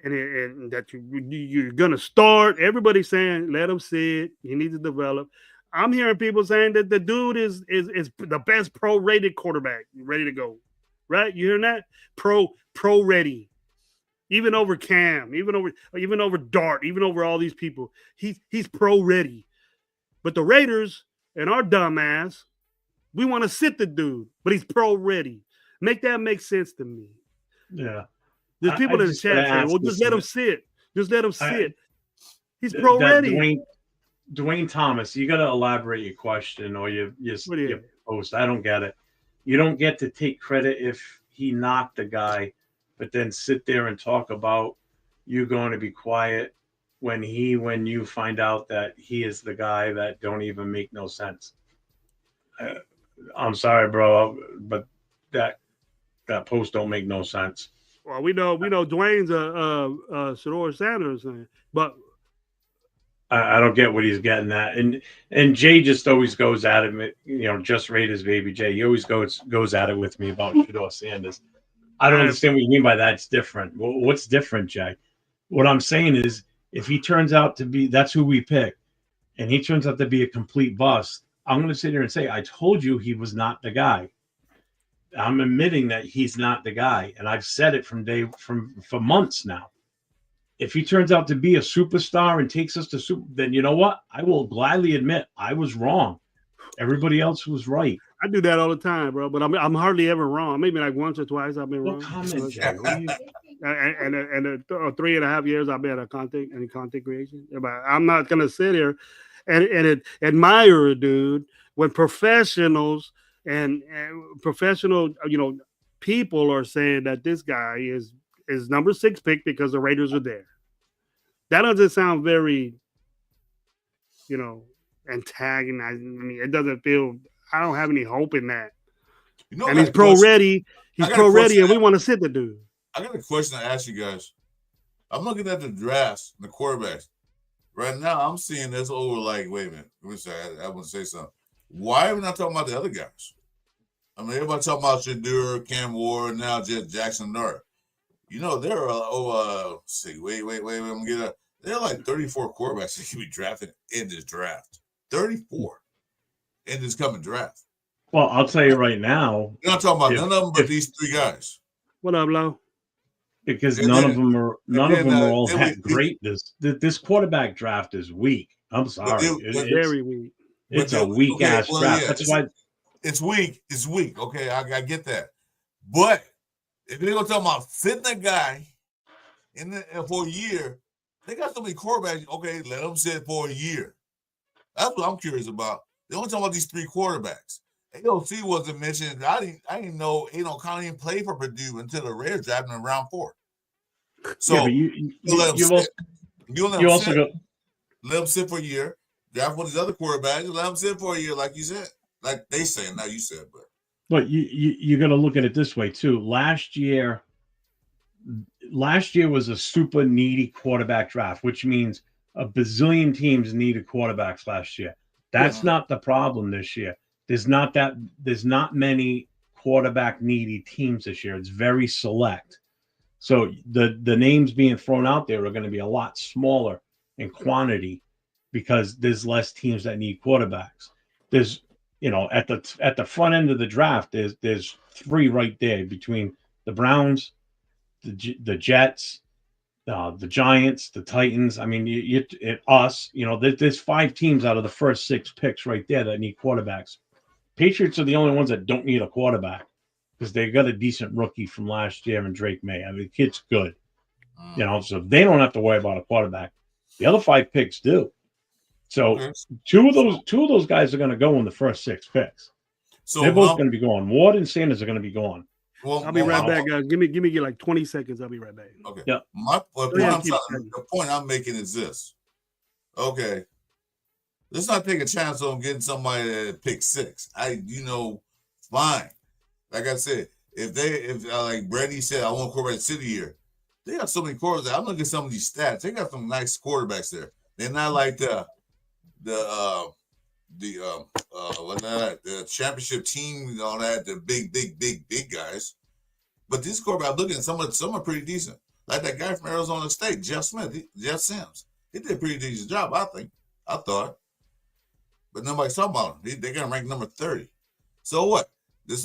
and that you're going to start. Everybody's saying, let him sit. He needs to develop. I'm hearing people saying that the dude is the best pro-rated quarterback, ready to go. Right? You hearing that? Pro-ready. Even over Cam, even over Dart, even over all these people. He's pro-ready. But the Raiders and our dumbass, we want to sit the dude, but he's pro-ready. Make that make sense to me. Yeah. There's people in the chat saying, well, just let him sit. Just let him sit. He's pro-ready. Dwayne Thomas, you got to elaborate your question or your post. I don't get it. You don't get to take credit if he knocked the guy, but then sit there and talk about you going to be quiet when you find out that he is the guy that don't even make no sense. I'm sorry, bro, but that post don't make no sense. Well, we know Dwayne's a Shedeur Sanders, but I don't get what he's getting at. And Jay just always goes at him, just Raiders baby Jay. He always goes at it with me about Shedeur Sanders. I don't understand what you mean by that. It's different. What's different, Jay? What I'm saying is, if he turns out to be, that's who we pick, and he turns out to be a complete bust, I'm going to sit here and say, I told you he was not the guy. I'm admitting that he's not the guy, and I've said it for months now. If he turns out to be a superstar and takes us to then you know what? I will gladly admit I was wrong. Everybody else was right. I do that all the time, bro. But I'm hardly ever wrong. Maybe like once or twice I've been wrong. Comment, Jay. And 3.5 years I've been at content creation. But I'm not gonna sit here and admire a dude when professionals and professional people are saying that this guy is number 6 pick because the Raiders are there. That doesn't sound very, antagonizing. I mean, it doesn't feel. I don't have any hope in that. And he's pro-ready. He's pro-ready, and we want to sit the dude. I got a question to ask you guys. I'm looking at the drafts, the quarterbacks. Right now, I'm seeing this over like, wait a minute. I want to say something. Why are we not talking about the other guys? I mean, everybody talking about Shedeur, Cam Ward, now Jackson Dart. There are there are like 34 quarterbacks that can be drafted in this draft. 34 in this coming draft. Well, I'll tell you right now. You're not talking about none of them but these 3 guys. What up, Lo? Because none of them are all that great. This quarterback draft is weak. I'm sorry. It's very weak. It's a weak ass draft. That's why it's weak. It's weak. Okay, I get that. But if they're gonna talk about sitting a guy for a year, they got so many quarterbacks. Okay, let them sit for a year. That's what I'm curious about. They only talking about these 3 quarterbacks. AOC wasn't mentioned. I didn't know Conley didn't play for Purdue until the Raiders drafted in round 4. So you also let them sit for a year. draft one of these other quarterbacks and let them sit for a year, like you said. Like they say, not you said, But you got to look at it this way too. Last year was a super needy quarterback draft, which means a bazillion teams needed quarterbacks last year. That's not the problem this year. There's not many quarterback needy teams this year. It's very select. So the names being thrown out there are going to be a lot smaller in quantity because there's less teams that need quarterbacks. There's, at the front end of the draft, there's three right there between the Browns, the Jets, the Giants, the Titans. I mean, us. There's 5 teams out of the first 6 picks right there that need quarterbacks. Patriots are the only ones that don't need a quarterback because they got a decent rookie from last year in Drake May. I mean, the kid's good, so they don't have to worry about a quarterback. The other 5 picks do. So two of those guys are going to go in the first 6 picks. So they're both going to be gone. Ward and Sanders are going to be gone. Well, I'll be right back, guys. Give me like 20 seconds. I'll be right back. Okay. Yeah. The point I'm making is this. Okay. Let's not take a chance on getting somebody at pick 6. Fine. Like I said, if like Brady said, I want quarterback city here. They got so many quarterbacks. I'm looking at some of these stats. They got some nice quarterbacks there. They're not like the championship team and all that, the big guys. But these quarterbacks, I'm looking at some are pretty decent. Like that guy from Arizona State, Jeff Sims. He did a pretty decent job, I thought. But nobody's talking about him. They're gonna rank number 30. So what? If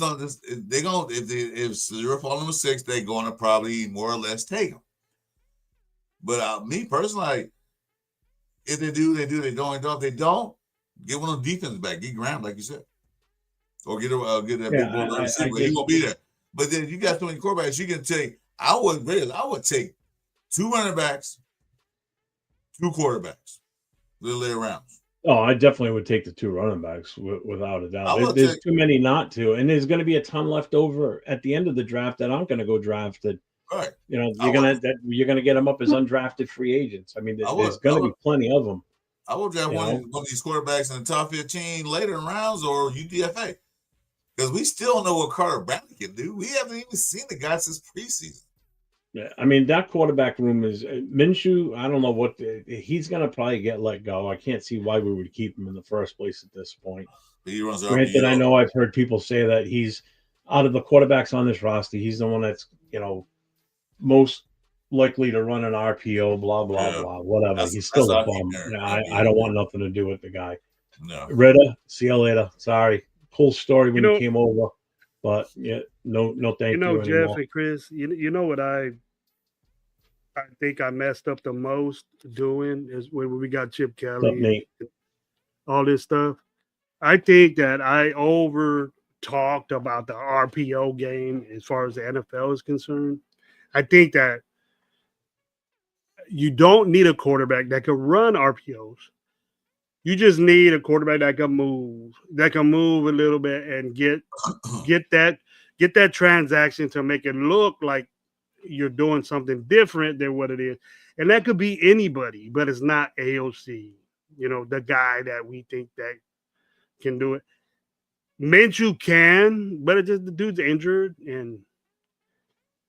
you're falling number 6, they're gonna probably more or less take them. But me personally, if they do, they do. They don't. If they don't, get one of the defense back. Get Graham, like you said, or get that big boy receiver. He won't be there. But then you got so many quarterbacks. You can take. I would take 2 running backs, 2 quarterbacks, little later rounds. Oh, I definitely would take the 2 running backs without a doubt. There's too many not to, and there's going to be a ton left over at the end of the draft that aren't going to go drafted. Right. You're gonna get them up as undrafted free agents. I mean, there's going to be plenty of them. I will draft one of these quarterbacks in the top 15 later in rounds or UDFA because we still don't know what Carter Bradley can do. We haven't even seen the guy since preseason. Yeah, I mean that quarterback room is Minshew. I don't know what he's going to probably get let go. I can't see why we would keep him in the first place at this point. He runs Granted, I know I've heard people say that he's out of the quarterbacks on this roster, he's the one that's most likely to run an RPO, blah, blah, blah, whatever. He's still a bum. I don't want nothing to do with the guy. No. Ritter, see you later. Sorry. Cool story when he came over. But, no thank you Jeff anymore. and Chris, you know what I think I messed up the most doing is when we got Chip Kelly and all this stuff. I think that I over-talked about the RPO game as far as the NFL is concerned. I think that you don't need a quarterback that can run RPOs. You just need a quarterback that can move a little bit and get that transaction to make it look like you're doing something different than what it is. And that could be anybody, but it's not AOC, the guy that we think that can do it. Minshew can, but it's just the dude's injured and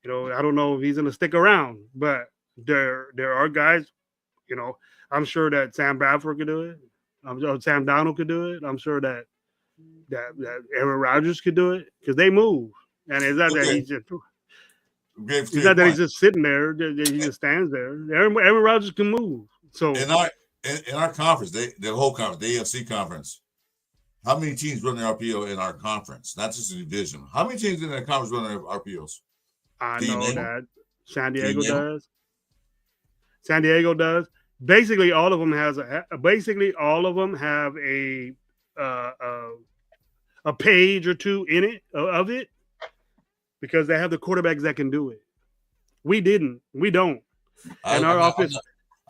I don't know if he's going to stick around, but there are guys, I'm sure that Sam Bradford could do it. I'm sure Sam Donald could do it. I'm sure that Aaron Rodgers could do it because they move. And it's not that he's just sitting there. He just stands there. Aaron Rodgers can move. So in our conference, the whole conference, the AFC conference, how many teams run the RPO in our conference? Not just the division. How many teams in that conference run their RPOs? I know that San Diego does. San Diego does. Basically, all of them have a page or 2 in it of it because they have the quarterbacks that can do it. We didn't. We don't. And our office.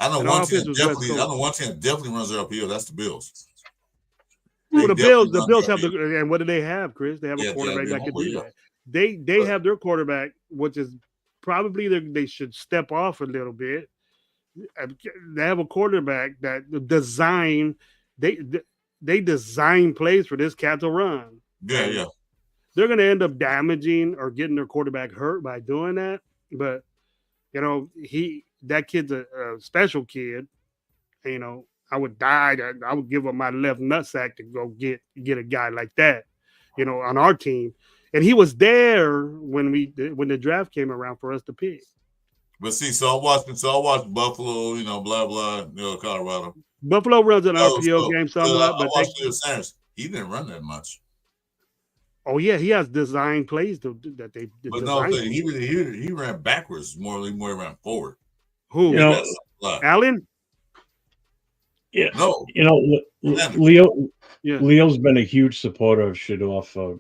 I know one team definitely runs their RPO. That's the Bills. Well, the Bills have and what do they have, Chris? They have a quarterback that can do that. They have their quarterback, which is probably they should step off a little bit. They have a quarterback that designed they design plays for this cat to run. Yeah. They're going to end up damaging or getting their quarterback hurt by doing that. But that kid's a special kid. I would die. I would give up my left nutsack to go get a guy like that, on our team. And he was there when the draft came around for us to pick. But see, so I watched Buffalo, blah blah, Colorado. Buffalo runs an RPO game somewhat, but I watched Sanders. He didn't run that much. Oh yeah, he has design plays that they. But no, he ran backwards more ran forward. Who? Allen? Yeah. No. Leo. Yeah. Leo's been a huge supporter of Shedeur for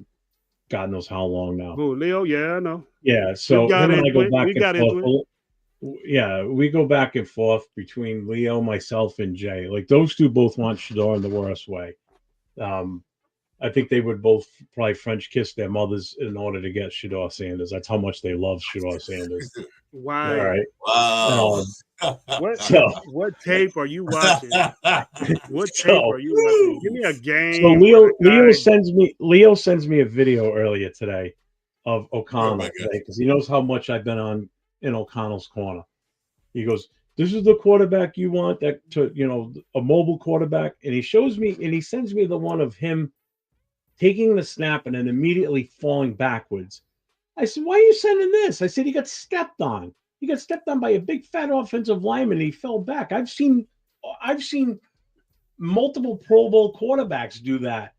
God knows how long now. Who? Leo? Yeah, I know. Yeah. So him and I go back and forth. Yeah, we go back and forth between Leo, myself, and Jay. Like those two both want Shedeur in the worst way. I think they would both probably French kiss their mothers in order to get Shedeur Sanders. That's how much they love Shedeur Sanders. Wow. All right. Wow. What tape are you watching? What tape are you watching? Give me a game. So Leo sends me a video earlier today of O'Connell because he knows how much I've been in O'Connell's corner. He goes, "This is the quarterback you want, a mobile quarterback." And he shows me and he sends me the one of him taking the snap and then immediately falling backwards. I said, "Why are you sending this?" I said, "He got stepped on. He got stepped on by a big fat offensive lineman and he fell back." I've seen multiple Pro Bowl quarterbacks do that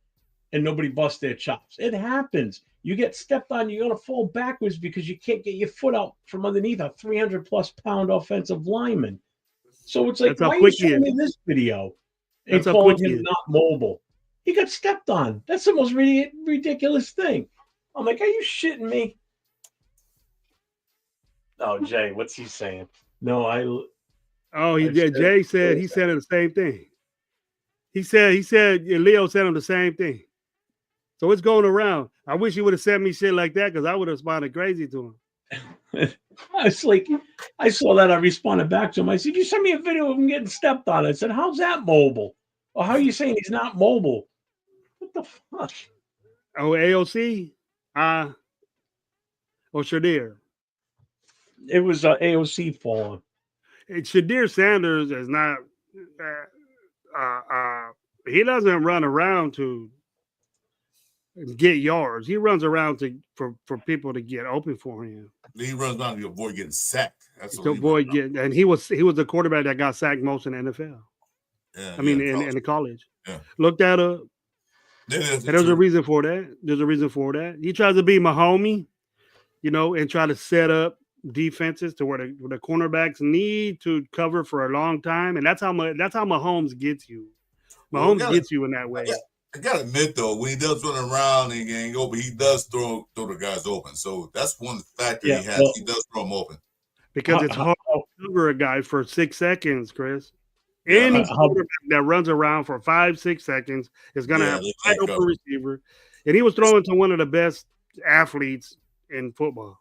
and nobody busts their chops. It happens. You get stepped on, you're going to fall backwards because you can't get your foot out from underneath a 300+ pound offensive lineman. So it's like, why are you showing me this video and calling him not mobile? He got stepped on. That's the most ridiculous thing. I'm like, are you shitting me? Oh, Jay, what's he saying? No, Jay said he said the same thing. He said Leo said him the same thing. So it's going around. I wish he would have sent me shit like that because I would have responded crazy to him. I saw that. I responded back to him. I said, "You sent me a video of him getting stepped on." I said, "How's that mobile? Or how are you saying he's not mobile?" What the fuck? Oh, AOC? Or Shedeur? It was AOC falling. Shedeur Sanders is not. He doesn't run around to get yards. He runs around for people to get open for him. He runs around to avoid getting sacked. And he was the quarterback that got sacked most in the NFL. Yeah, in the college. Yeah. Look that up. There's a reason for that. He tries to be Mahomes, and try to set up defenses to where the cornerbacks need to cover for a long time, and that's how Mahomes gets you. Mahomes gets you in that way. I gotta admit though, when he does run around and getting open, he does throw the guys open. So that's one factor he has. He does throw them open because it's hard to cover a guy for 6 seconds, Chris. Any quarterback that runs around for 5-6 seconds is going to have a wide open receiver. And he was throwing to one of the best athletes in football.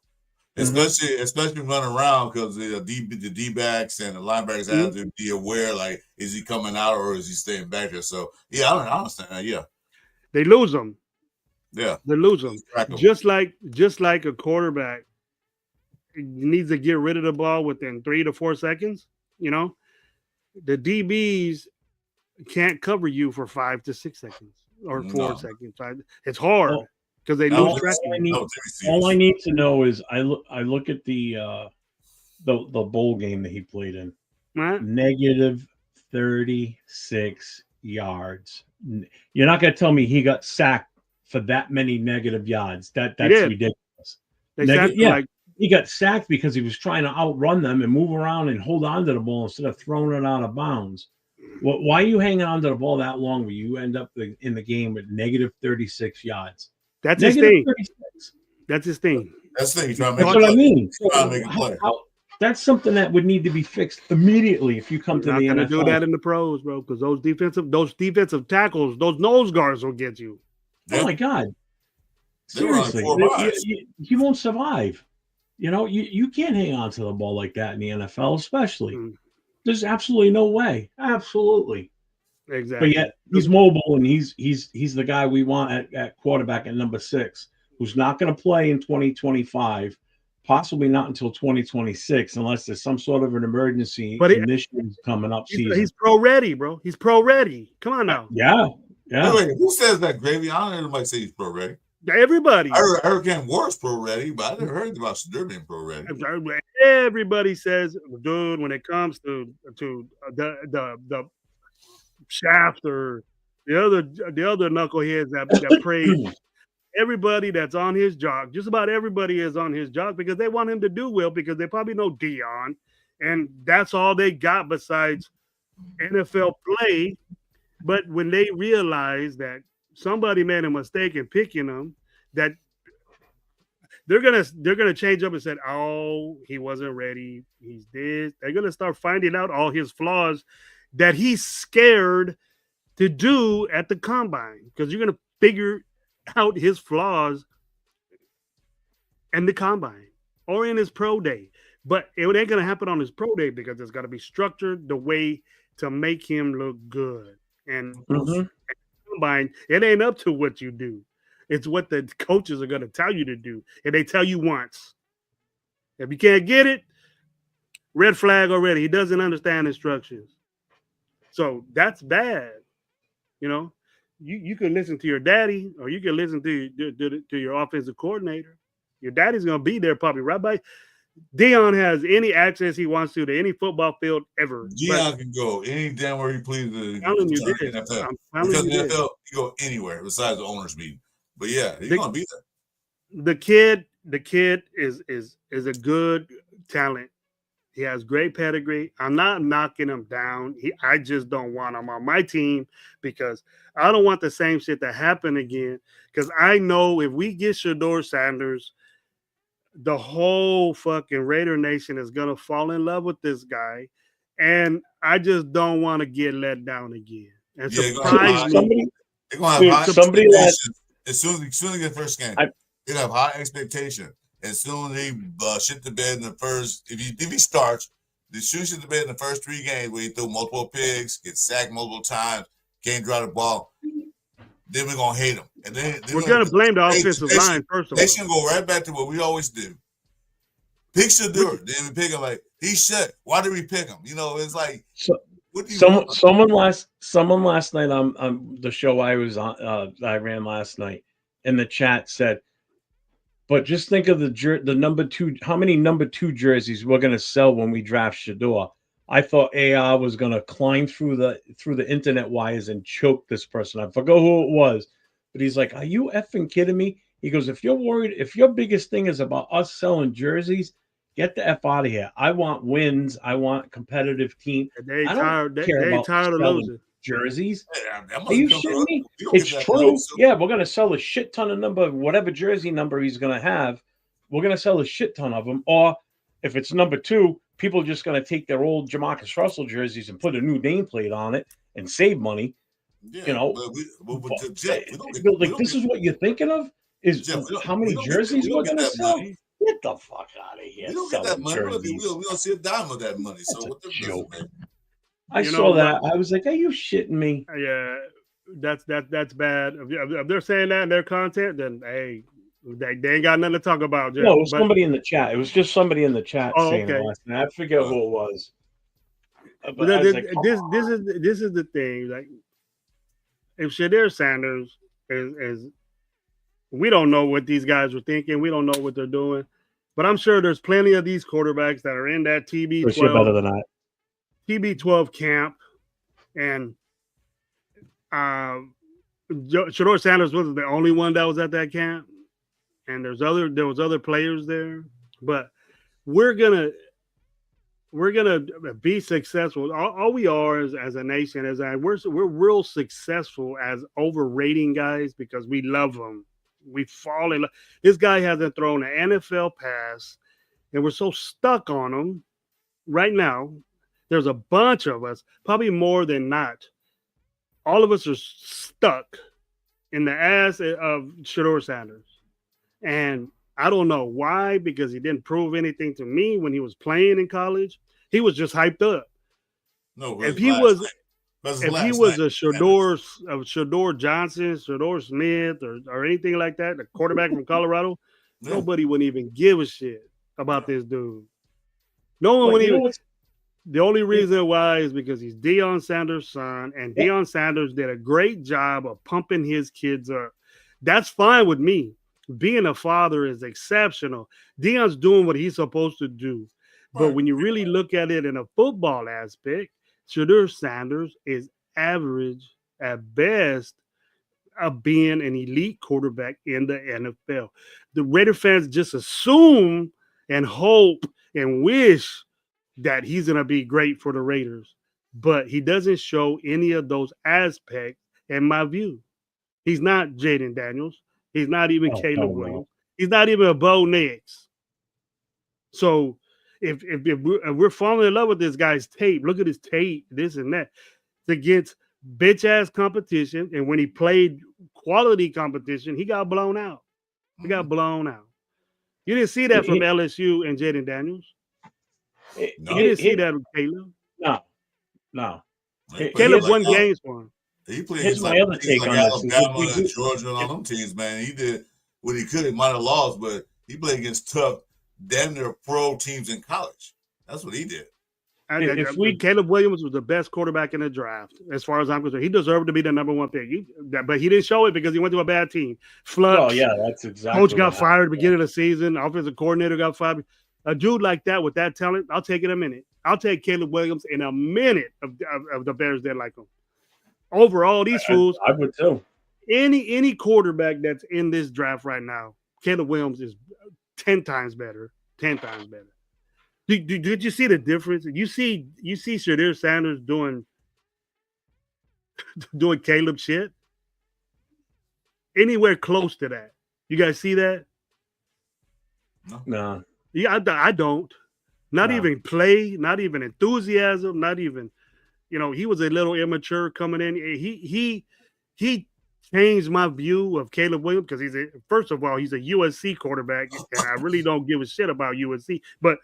Especially running around because the D-backs and the linebackers have to be aware, like, is he coming out or is he staying back there? So, I understand that, yeah. They lose them. Yeah. They lose them. Just like a quarterback needs to get rid of the ball within 3 to 4 seconds, the DBs can't cover you for 5 to 6 seconds or 4 seconds. It's hard because they lose track. All I need to know is I look at the bowl game that he played in. Right. Negative 36 yards. You're not going to tell me he got sacked for that many negative yards. That's ridiculous. He got sacked because he was trying to outrun them and move around and hold on to the ball instead of throwing it out of bounds. Why are you hanging on to the ball that long where you end up in the game with negative 36 yards? That's his thing. That's his thing. That's the thing. That's what I mean. That's something that would need to be fixed immediately if you come to the NFL. You're not going to do that in the pros, bro, because those defensive tackles, those nose guards will get you. Oh, my God. Seriously. You won't survive. You can't hang on to the ball like that in the NFL, especially. There's absolutely no way. Absolutely. Exactly. But yet he's mobile and he's the guy we want at quarterback at number 6, who's not going to play in 2025, possibly not until 2026, unless there's some sort of an emergency But in this year's coming up season. he's pro ready, bro. He's pro ready. Come on now. Yeah. Wait, who says that, Gravy? I don't hear anybody say he's pro ready. Everybody. I heard Ken Warren's pro ready, but I never heard about Shadur being pro ready. Everybody says, dude, when it comes to the Shaft or the other knuckleheads that praise everybody that's on his job, just about everybody is on his job because they want him to do well because they probably know Dion, and that's all they got besides NFL play. But when they realize that somebody made a mistake in picking him, that they're gonna change up and say, "Oh, he wasn't ready. He's this." They're gonna start finding out all his flaws that he's scared to do at the combine because you're gonna figure out his flaws in the combine or in his pro day. But it ain't gonna happen on his pro day because it's gotta be structured the way to make him look good. And combine, it ain't up to what you do. It's what the coaches are going to tell you to do. And they tell you once. If you can't get it, red flag already. He doesn't understand instructions. So that's bad. You know, you can listen to your daddy or you can listen to your offensive coordinator. Your daddy's going to be there probably right by. Dion has any access he wants to any football field ever. Dion can go any damn where he pleases. I'm telling you this. NFL. Because the NFL, you go anywhere besides the owners' meeting. But yeah, he's gonna be there. The kid is a good talent. He has great pedigree. I'm not knocking him down. I just don't want him on my team because I don't want the same shit to happen again. Because I know if we get Shedeur Sanders, the whole fucking Raider Nation is gonna fall in love with this guy, and I just don't want to get let down again. And surprise me. They're gonna have high expectations. As soon as he gets first game, they're gonna have high expectation. As soon as he shit the bed in the first, if he starts, the shit the bed in the first 3 games where he threw multiple picks, gets sacked multiple times, can't draw the ball. Then we're gonna hate him, and then we're gonna blame the offensive line first of all. They should go right back to what we always do. Pick Shadur. Then we pick him like he should. Why did we pick him? You know, it's like someone last night on the show I was on I ran last night in the chat said, but just think of the number 2. How many number 2 jerseys we're gonna sell when we draft Shedeur? I thought AR was going to climb through the internet wires and choke this person. I forgot who it was, but he's like, "Are you effing kidding me?" He goes, "If you're worried, if your biggest thing is about us selling jerseys, get the F out of here. I want wins. I want competitive team. They tired of losing jerseys. Are you shitting me? It's true. Yeah, we're going to sell a shit ton of number, whatever jersey number he's going to have. We're going to sell a shit ton of them. Or if it's number 2, people are just going to take their old Jamarcus Russell jerseys and put a new nameplate on it and save money. Yeah, you know, this is what you're thinking of? Is Jeff, how many jerseys we're going to sell? Money. Get the fuck out of here. We don't get that money. We don't see a dime of that money. That's so what the joke. I saw that. I was like, are you shitting me? Yeah, that's bad. If they're saying that in their content, then hey, they ain't got nothing to talk about. Jeff. No, it was somebody in the chat. It was just somebody in the chat saying it last night. I forget who it was. But this is the thing. Like, if Shedeur Sanders is, we don't know what these guys are thinking. We don't know what they're doing. But I'm sure there's plenty of these quarterbacks that are in that TB12. Better than that. TB12 camp, and Shedeur Sanders wasn't the only one that was at that camp. And there was other players there, but we're gonna be successful. All we are as a nation is that we're real successful as overrating guys because we love them. We fall in love. This guy hasn't thrown an NFL pass, and we're so stuck on him right now. There's a bunch of us, probably more than not. All of us are stuck in the ass of Shedeur Sanders. And I don't know why, because he didn't prove anything to me when he was playing in college. He was just hyped up. No, if he was, Because if he last was night, a Shador Johnson, Shador Smith, or anything like that, the quarterback from Colorado, yeah. nobody would even give a shit about this dude. No one But would you know even. what's The only reason why is because he's Deion Sanders' son, and Yeah. Deion Sanders did a great job of pumping his kids up. That's fine with me. Being a father is exceptional. Deion's doing what he's supposed to do. But Right. when you really look at it in a football aspect, Shedeur Sanders is average at best of being an elite quarterback in the NFL. The Raider fans just assume and hope and wish that he's going to be great for the Raiders, but he doesn't show any of those aspects in my view. He's not Jaden Daniels. He's not even Oh, Caleb hell no. Williams. He's not even a Bo Nix. So if we're falling in love with this guy's tape, look at his tape, this and that. It's against bitch ass competition, and when he played quality competition, he got blown out. He got blown out. You didn't see that from LSU and Jaden Daniels. No. You didn't see that with Caleb. No. He played Caleb like won Alabama. games for him. He played Here's against my like other teams take like on this. Alabama If we and do- Georgia and all them teams, man. He did what he could. He might have lost, but he played against tough, damn near pro teams in college. That's what he did. Caleb Williams was the best quarterback in the draft, as far as I'm concerned. He deserved to be the number one pick. But he didn't show it because he went to a bad team. Flux. Oh yeah, that's exactly. Coach got what fired at the happened. beginning of the season. Offensive coordinator got fired. A dude like that with that talent, I'll take it in a minute. I'll take Caleb Williams in a minute of the Bears that like him. Overall, these fools. I would too. Any quarterback that's in this draft right now, Caleb Williams is 10 times better. 10 times better. Did you see the difference? You see Shedeur Sanders doing Caleb shit? Anywhere close to that? You guys see that? No. Yeah, I don't. Not even play, not even enthusiasm, not even, he was a little immature coming in. He changed my view of Caleb Williams because first of all, he's a USC quarterback, and I really don't give a shit about USC, but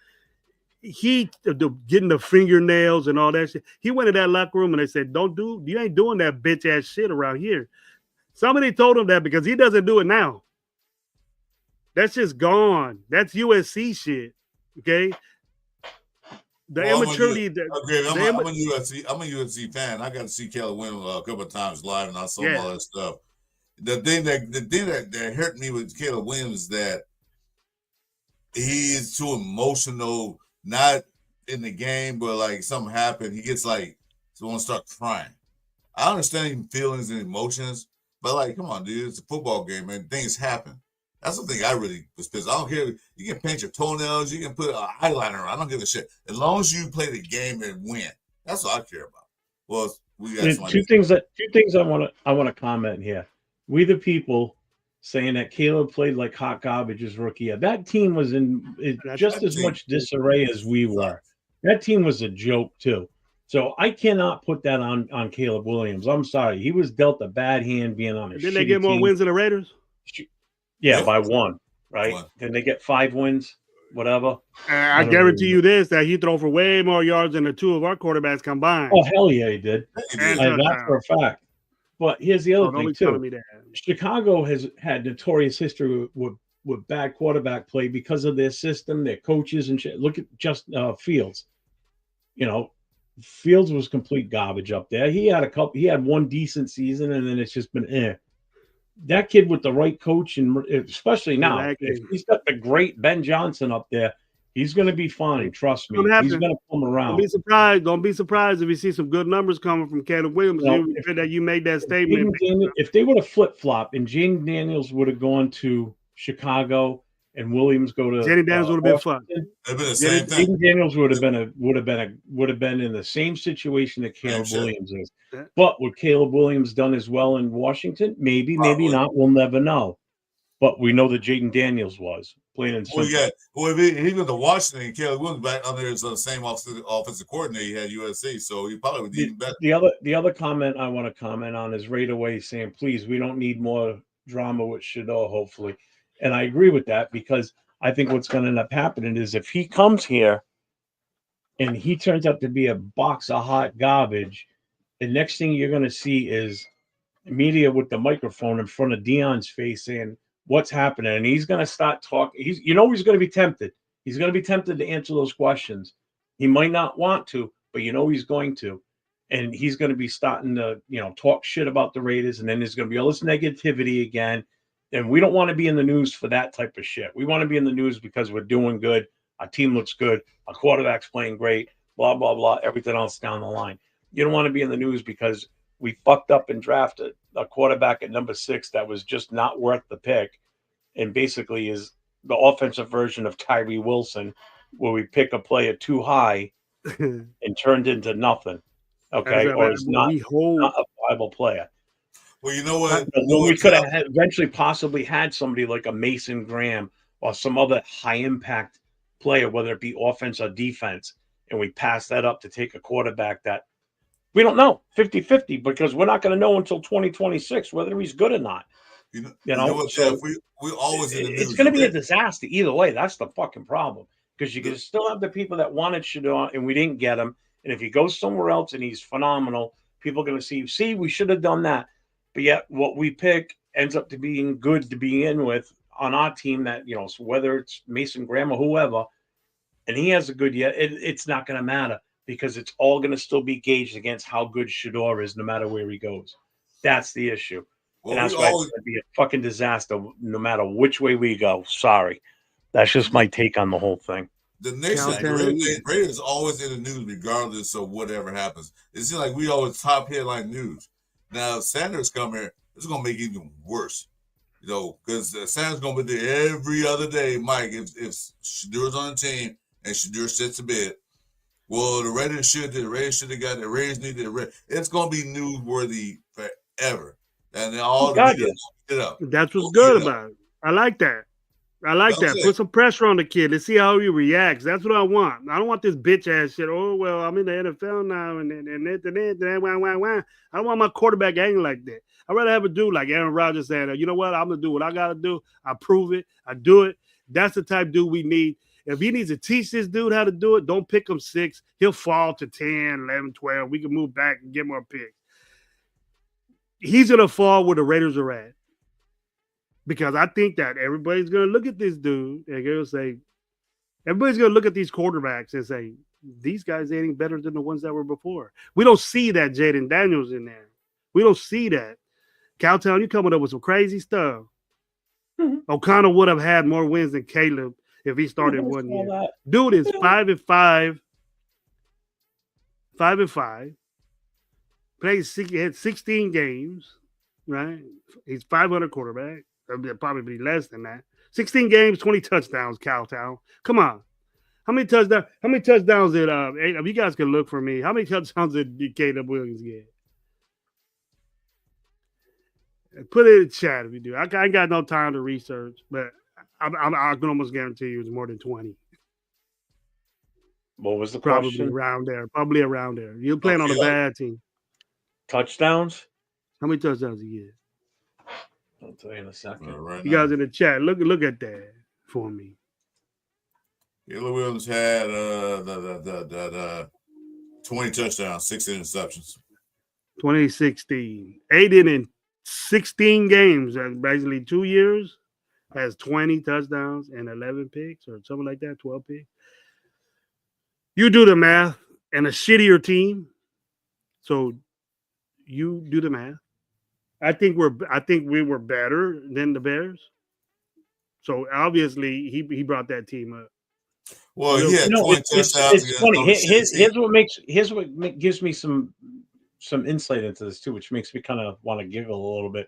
he getting the fingernails and all that shit. He went in that locker room and they said, you ain't doing that bitch ass shit around here. Somebody told him that because he doesn't do it now. That's just gone. That's USC shit. Okay. The immaturity. I'm a USC fan. I got to see Caleb Williams a couple of times live, and I saw all that stuff. The thing that hurt me with Caleb Williams is that he is too emotional. Not in the game, but like something happened, he gets like want to start crying. I understand feelings and emotions, but like, come on, dude, it's a football game, man. Things happen. That's the thing I really was pissed. I don't care. You can paint your toenails, you can put an eyeliner on. I don't give a shit. As long as you play the game and win, that's what I care about. Well, we got two things I want to comment here. We the people saying that Caleb played like hot garbage his rookie year. That team was in just as much disarray as we were. That team was a joke too. So I cannot put that on Caleb Williams. I'm sorry. He was dealt a bad hand being on a Didn't they get more wins than the Raiders? Yeah, by one, right? Didn't they get 5 wins? Whatever. I guarantee you this, that he throw for way more yards than the two of our quarterbacks combined. Oh, hell yeah, he did. And that's for a fact. But here's the other thing, too. Chicago has had notorious history with bad quarterback play because of their system, their coaches and shit. Look at just Fields. Fields was complete garbage up there. He had one decent season, and then it's just been That kid with the right coach, and especially now, if he's got the great Ben Johnson up there, he's going to be fine. Trust me. He's going to come around. Don't be surprised if you see some good numbers coming from Caleb Williams. You made that statement. If they would have flip-flopped and Jaden Daniels would have gone to Chicago and Williams go to Jaden Daniels would have been fun. Jaden Daniels would have been in the same situation that Caleb Williams is. But would Caleb Williams done as well in Washington? Maybe not. We'll never know. But we know that Jaden Daniels was playing in. He went to Washington and Caleb Williams back under his same offensive coordinator. He had USC, so he probably would even better. The other comment I want to comment on is right away saying, please, we don't need more drama with Shedeur, hopefully. And I agree with that because I think what's going to end up happening is if he comes here and he turns out to be a box of hot garbage, And next thing you're going to see is media with the microphone in front of Dion's face saying what's happening, and he's going to start talking. He's going to be tempted. He's going to be tempted to answer those questions. He might not want to, but he's going to, and he's going to be starting to talk shit about the Raiders, and then there's going to be all this negativity again. And we don't want to be in the news for that type of shit. We want to be in the news because we're doing good. Our team looks good. Our quarterback's playing great. Blah blah blah. Everything else down the line. You don't want to be in the news because we fucked up and drafted a quarterback at number 6 that was just not worth the pick, and basically is the offensive version of Tyree Wilson, where we pick a player too high and turned into nothing. Okay, or is not a viable player. Well, you know what? We could have eventually possibly had somebody like a Mason Graham or some other high-impact player, whether it be offense or defense, and we pass that up to take a quarterback that we don't know, 50-50, because we're not going to know until 2026 whether he's good or not. You know what, Jeff? We always in the news. It's going to be a disaster either way. That's the fucking problem, because you can still have the people that wanted Shedeur and we didn't get him. And if he goes somewhere else and he's phenomenal, people are going to see, we should have done that. But yet what we pick ends up to being good to begin with on our team that, so whether it's Mason Graham or whoever, and he has a good year, it's not going to matter because it's all going to still be gauged against how good Shedeur is no matter where he goes. That's the issue. Well, and that's why it's going to be a fucking disaster no matter which way we go. Sorry. That's just my take on the whole thing. The Raiders is always in the news regardless of whatever happens. It seems like we always top headline news. Now, Sanders come here, it's going to make it even worse. Because Sanders going to be there every other day, Mike, if Shedeur's on the team and Shedeur sits a bit. Well, the Raiders should have got the Raiders needed it's going to be newsworthy forever. And then all the media it up. That's what's good about it. I like that. Put some pressure on the kid. Let's see how he reacts. That's what I want. I don't want this bitch ass shit. Oh, well, I'm in the NFL now, and I don't want my quarterback acting like that. I'd rather have a dude like Aaron Rodgers saying, you know what, I'm going to do what I got to do. I prove it. I do it. That's the type of dude we need. If he needs to teach this dude how to do it, don't pick him 6. He'll fall to 10, 11, 12. We can move back and get more picks. He's going to fall where the Raiders are at. Because I think that everybody's going to look at this dude and they'll say, everybody's going to look at these quarterbacks and say, these guys ain't any better than the ones that were before. We don't see that Jaden Daniels in there. We don't see that. Cowtown, you're coming up with some crazy stuff. Mm-hmm. O'Connell would have had more wins than Caleb if he started 1 year. That. Dude is 5-5. 5-5. He had 16 games, right? He's 500 quarterback. Probably less than that. 16 games, 20 touchdowns, Cowtown. Come on. How many touchdowns did if you guys can look for me, how many touchdowns did Caleb Williams get? Put it in the chat if you do. I ain't got no time to research, but I can almost guarantee you it's more than 20. What was the question? Probably around there. You're playing on a bad team. Touchdowns? How many touchdowns did he get? I'll tell you in a second. Right you guys in the chat, look at that for me. Caleb Williams had 20 touchdowns, 6 interceptions. 2016. Aiden in 16 games, basically 2 years, has 20 touchdowns and 11 picks or something like that, 12 picks. You do the math and a shittier team. So you do the math. I think we were better than the Bears. So obviously he brought that team up. Well, yeah, it's funny. Here's what gives me some insight into this too, which makes me kind of want to giggle a little bit.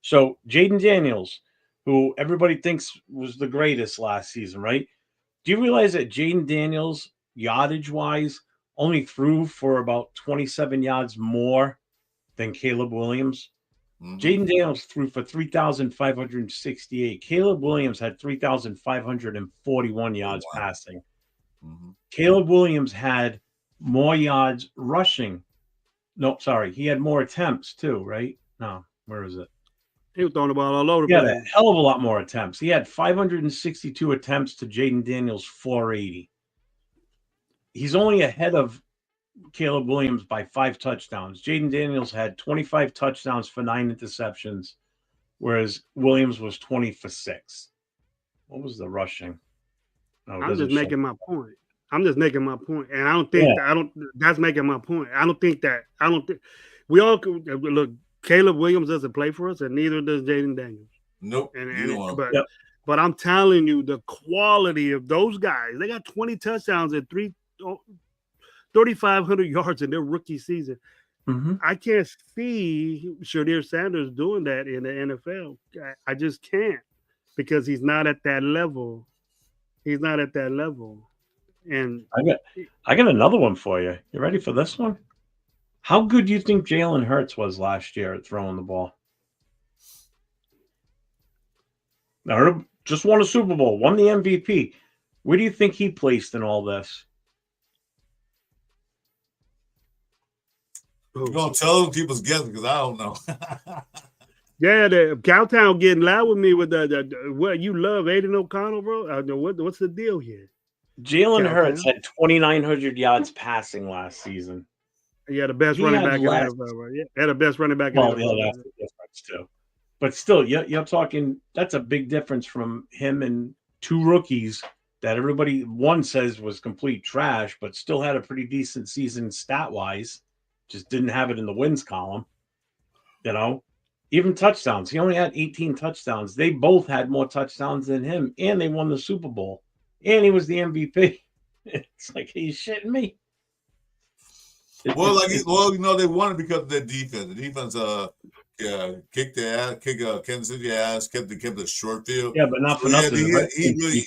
So Jaden Daniels, who everybody thinks was the greatest last season, right? Do you realize that Jaden Daniels, yardage wise, only threw for about 27 yards more than Caleb Williams? Mm-hmm. Jaden Daniels threw for 3,568. Caleb Williams had 3,541 yards passing. Mm-hmm. Caleb Williams had more yards rushing. No, sorry. He had more attempts too, right? No, where is it? He was throwing the ball all over the place. Yeah, a hell of a lot more attempts. He had 562 attempts to Jaden Daniels' 480. He's only ahead of Caleb Williams by 5 touchdowns. Jaden Daniels had 25 touchdowns for 9 interceptions, whereas Williams was 20 for 6. What was the rushing? No, I'm just making my point. I'm just making my point, and I don't think that's making my point. I don't think we all look. Caleb Williams doesn't play for us, and neither does Jaden Daniels. Nope. But I'm telling you, the quality of those guys. They got 20 touchdowns and 3,500 yards in their rookie season. Mm-hmm. I can't see Shedeur Sanders doing that in the NFL. I just can't, because he's not at that level. He's not at that level. And I got another one for you. You ready for this one? How good do you think Jalen Hurts was last year at throwing the ball? Now, just won a Super Bowl, won the MVP. Where do you think he placed in all this? You're going to tell them people's guessing, because I don't know. Yeah, the Cowtown getting loud with me with what you love, Aiden O'Connell, bro. What's the deal here? Jalen Hurts had 2,900 yards passing last season. Yeah, the best running back in the NFL, right? Yeah, the best running back in the NFL. Well, that's the difference too. But still, you're talking. That's a big difference from him and 2 rookies that everybody one says was complete trash, but still had a pretty decent season stat wise. Just didn't have it in the wins column. You know, even touchdowns. He only had 18 touchdowns. They both had more touchdowns than him, and they won the Super Bowl. And he was the MVP. It's like, are you shitting me? Well, you know, they won it because of their defense. The defense kicked their ass, Kansas City ass, kept the short field. Yeah, but not for nothing. He really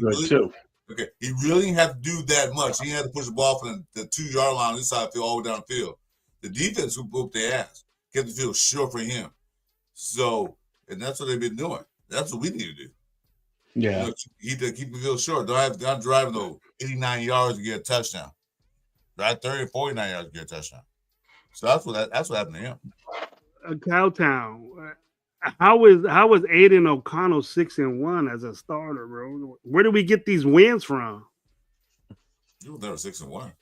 good too. Okay, he really didn't have to do that much. He had to push the ball from the 2-yard line inside the field all the way down the field. The defense who whooped their ass, kept the field short for him. So, and that's what they've been doing. That's what we need to do. Yeah, keep the field short. Don't drive no 89 yards to get a touchdown. Drive 30 or 49 yards to get a touchdown. So that's what happened to him. Cowtown. How was Aiden O'Connell 6-1 as a starter, bro? Where do we get these wins from? You were never 6-1.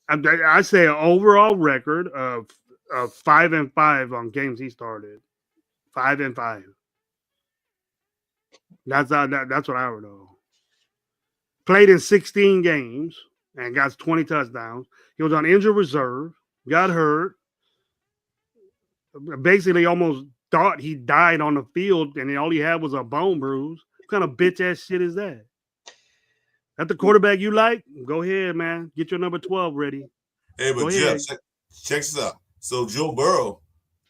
I say an overall record of 5-5 on games he started. 5-5. That's what I would know. Played in 16 games and got 20 touchdowns. He was on injured reserve. Got hurt. Basically almost thought he died on the field, and all he had was a bone bruise. What kind of bitch ass shit is that? That the quarterback you like? Go ahead, man. Get your number 12 ready. Hey, but Jeff, check this out. So Joe Burrow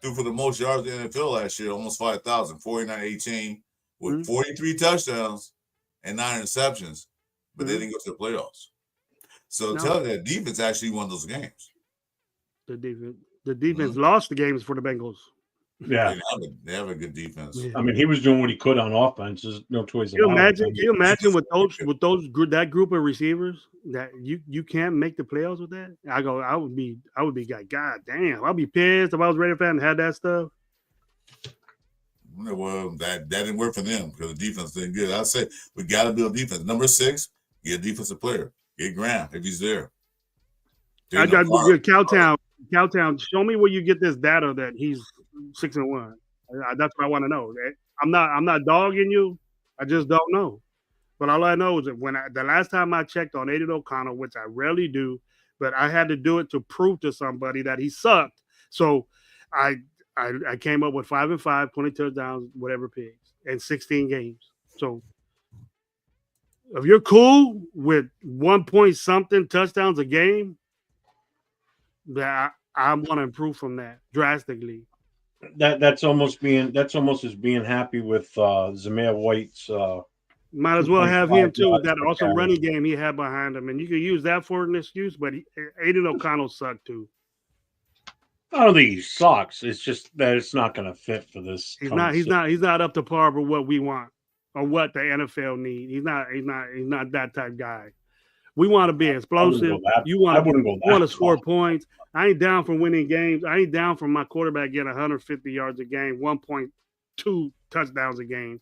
threw for the most yards in the NFL last year, almost 5,000, 49-18, with 43 touchdowns and 9 interceptions, but they didn't go to the playoffs. So tell you that defense actually won those games. The defense lost the games for the Bengals. Yeah, they have a good defense. Yeah. I mean, he was doing what he could on offense. There's no choice. Can you imagine with that group of receivers that you can't make the playoffs with that? I would be like, God damn, I'd be pissed if I was Raider fan and had that stuff. Well, that didn't work for them because the defense didn't good. I say we got to build defense. Number 6, get a defensive player. Get Graham if he's there. I got Cowtown. Show me where you get this data that he's 6-1. That's what I want to know. I'm not dogging you. I just don't know. But all I know is that the last time I checked on Aiden O'Connell, which I rarely do, but I had to do it to prove to somebody that he sucked. So I came up with 5-5, 20 touchdowns, whatever pigs, and 16 games. So if you're cool with 1 point something touchdowns a game, that I want to improve from that drastically. That's almost as being happy with Zamir White's. Might as well have him too with that awesome running game he had behind him, and you can use that for an excuse. But Aiden O'Connell sucked too. I don't think he sucks. It's just that it's not going to fit for this. He's not up to par with what we want or what the NFL need. He's not that type guy. We want to be explosive. You want to score points. I ain't down for winning games. I ain't down for my quarterback getting 150 yards a game, 1.2 touchdowns a game.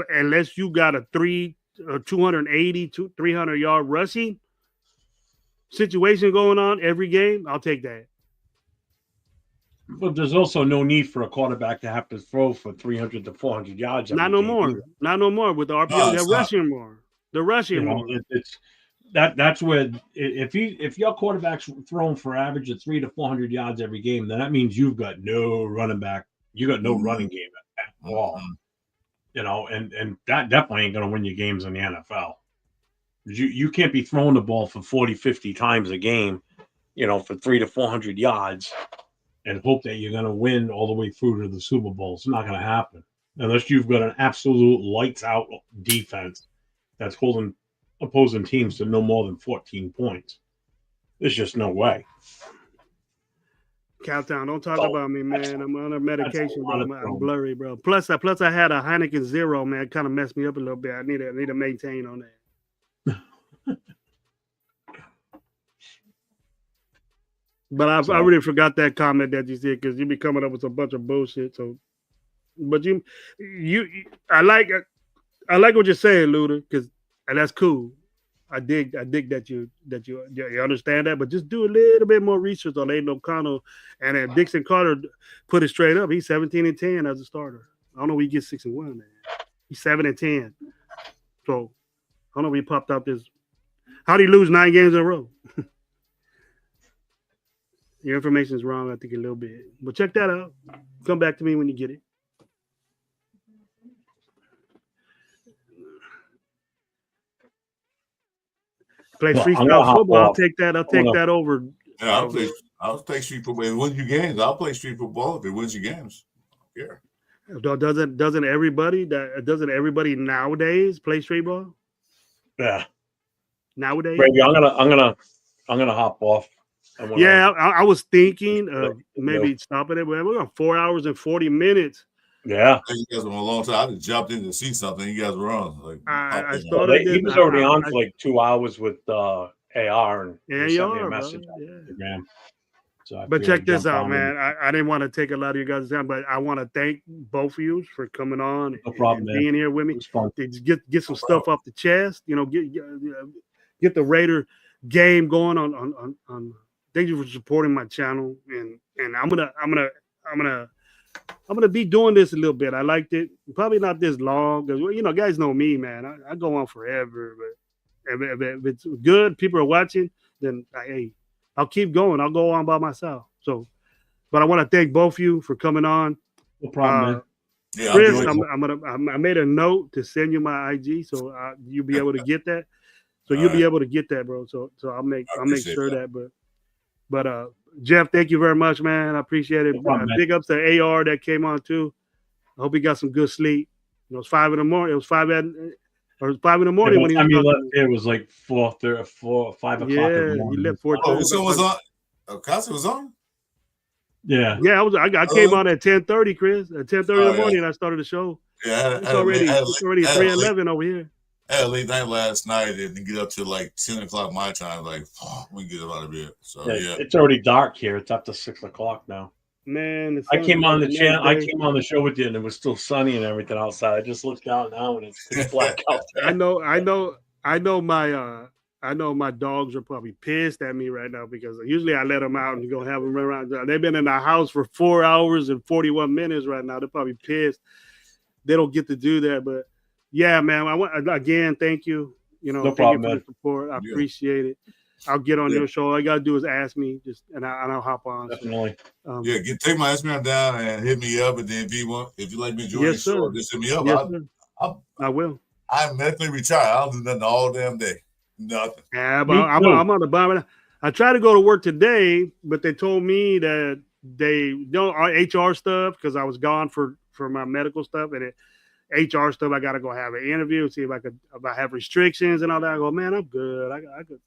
Unless you got a 280 to 300 yard rushing, situation going on every game, I'll take that. But there's also no need for a quarterback to have to throw for 300 to 400 yards. Not no more. Not no more with the RPO. No, They're rushing more. They're rushing more. It's that's where if your quarterback's throwing for average of 300 to 400 yards every game, then that means you've got no running back. You got no running game at all. And that definitely ain't going to win you games in the NFL. You can't be throwing the ball for 40, 50 times a game, for 300 to 400 yards and hope that you're going to win all the way through to the Super Bowl. It's not going to happen unless you've got an absolute lights out defense that's holding opposing teams to no more than 14 points. There's just no way. Countdown, don't talk about me, man. I'm on a medication, bro. I'm blurry, bro. Plus I had a Heineken Zero, man. It kind of messed me up a little bit. I need to maintain on that. But I already forgot that comment that you said because you be coming up with a bunch of bullshit. So, but I like what you're saying, Luda, and that's cool. I dig that you understand that, but just do a little bit more research on Aiden O'Connell, and then Dixon Carter put it straight up. He's 17-10 as a starter. I don't know if he gets 6-1, man. He's 7-10. So I don't know if he popped out this. How do you lose 9 games in a row? Your information is wrong, I think, a little bit. But check that out. Come back to me when you get it. Play freestyle football. I'll take that. I'll take that over. Yeah, I'll take street football. If it wins you games, I'll play street football if it wins you games. Yeah. Doesn't everybody nowadays play street ball? Yeah. Nowadays. Brady, I'm gonna hop off. I was thinking of maybe stopping it. We're on 4 hours and 40 minutes. Yeah. You guys were a long time. I just jumped in to see something. You guys were on. Like, I started. He was already on for like 2 hours with AR and sent me a message on Instagram. So but check this out, man. I didn't want to take a lot of you guys' time, but I want to thank both of you for coming on and being here with me. Get some stuff off the chest. Get the Raider game going on. Thank you for supporting my channel, and I'm gonna be doing this a little bit. I liked it. Probably not this long because guys know me, man. I go on forever, but if it's good, people are watching, then hey, I'll keep going. I'll go on by myself. So, but I want to thank both of you for coming on. No problem, man. Yeah, Chris, I made a note to send you my IG, so you'll be able to get that. So you'll be able to get that, bro. So I'll make sure that. But Jeff, thank you very much, man. I appreciate it. Big ups to AR that came on too. I hope he got some good sleep. It was 5 in the morning. It was 5 in the morning when he was it was like 5 o'clock. Yeah, he left 4:30. So was on. Casa was on. Yeah. Yeah, I came on at 10:30, Chris. At 10:30 in the morning, I started the show. Yeah, it's already 3:11 over here. I had a late night last night and didn't get up till like 10 o'clock my time. Like, we get out of here. So yeah, it's already dark here. It's up to 6 o'clock now. Man, I came on the channel. I came on the show with you, and it was still sunny and everything outside. I just looked out now, and it's black out there. I know my dogs are probably pissed at me right now because usually I let them out and go have them around. They've been in the house for 4 hours and 41 minutes right now. They're probably pissed. They don't get to do that, but. Yeah, man. I want again. Thank you. No problem, you for the support. I appreciate it. I'll get on your show. All you gotta do is ask me, and I'll hop on. Definitely. Take my Instagram down and hit me up, and then if you like me to join the show, just hit me up. Yes, I will. I'm medically retired. I'll do nothing all damn day. Nothing. Yeah, but I'm on the bottom. I tried to go to work today, but they told me that they don't HR stuff because I was gone for my medical stuff and HR stuff, I gotta go have an interview, see if I have restrictions and all that. I go, man, I'm good.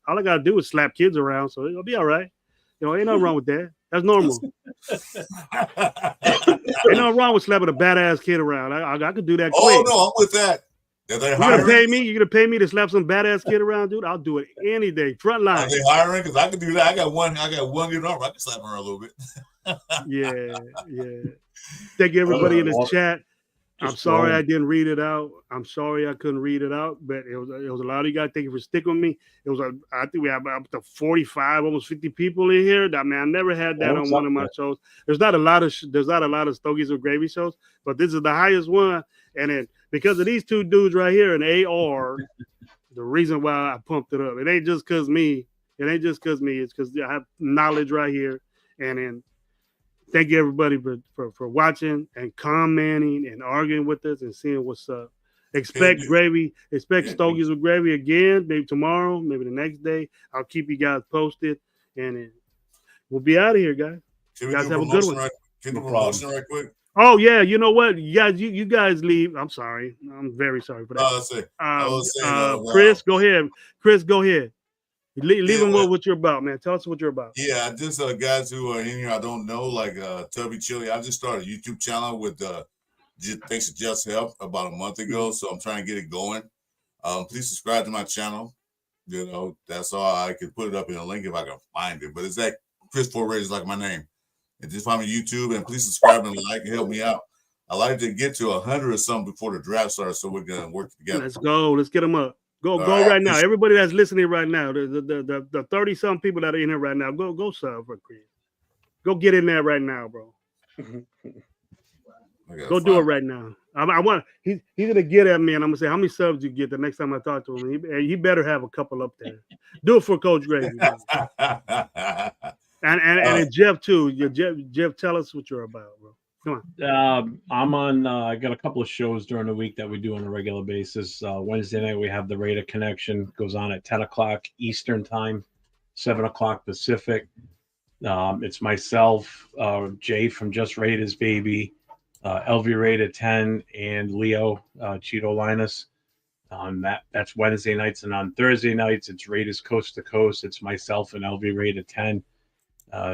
All I gotta do is slap kids around, so it'll be all right. Ain't nothing wrong with that. That's normal. Ain't nothing wrong with slapping a badass kid around. I could do that quick. Oh no, I'm with that. You're gonna pay me? You're gonna pay me to slap some badass kid around, dude? I'll do it any day. Front line. Are they hiring? Because I can do that. I got one good arm. I can slap her a little bit. Yeah. Thank you everybody in this chat. I'm sorry I didn't read it out. I'm sorry I couldn't read it out, but it was a lot of you guys. Thank you for sticking with me. I think we have up to 45, almost 50 people in here. I mean, I never had that on one of my shows. There's not a lot of Stogies or Gravy shows, but this is the highest one. And then because of these two dudes right here, and they are the reason why I pumped it up. It ain't just because me. It's because I have knowledge right here. And then thank you everybody for watching and commenting and arguing with us and seeing what's up. Expect Stogies with Gravy again, maybe tomorrow, maybe the next day. I'll keep you guys posted, and we'll be out of here, guys. Can you guys have a good one. Can you do promotion right quick? Oh yeah, you know what? You guys leave. I'm sorry. I'm very sorry for that. Chris, go ahead. Chris, go ahead. Leave them with what you're about, man. Tell us what you're about. Yeah, just guys who are in here I don't know, like Tubby Chili. I just started a YouTube channel with thanks to Just Help about a month ago, so I'm trying to get it going. Please subscribe to my channel. You know, that's all. I can put it up in a link if I can find it. But it's that Chris Forrest is like my name. And just find me on YouTube and please subscribe and like and help me out. I like to get to 100 or something before the draft starts, so we're gonna work together. Let's go. Let's get them up. Go right now. Everybody that's listening right now, the 30-some people that are in here right now, go sub for Chris. Go get in there right now, bro. Go do it right now. I want. He's gonna get at me, and I'm gonna say how many subs you get the next time I talk to him. He better have a couple up there. Do it for Coach Gravy. and Jeff too. Jeff, tell us what you're about, bro. Come on. I'm on. I got a couple of shows during the week that we do on a regular basis. Wednesday night we have the Raider Connection. Goes on at 10 o'clock Eastern time, 7 o'clock Pacific. It's myself, Jay from Just Raiders Baby, LV Raider 10, and Leo Cheeto Linus. That's Wednesday nights, and on Thursday nights it's Raiders Coast to Coast. It's myself and LV Raider 10.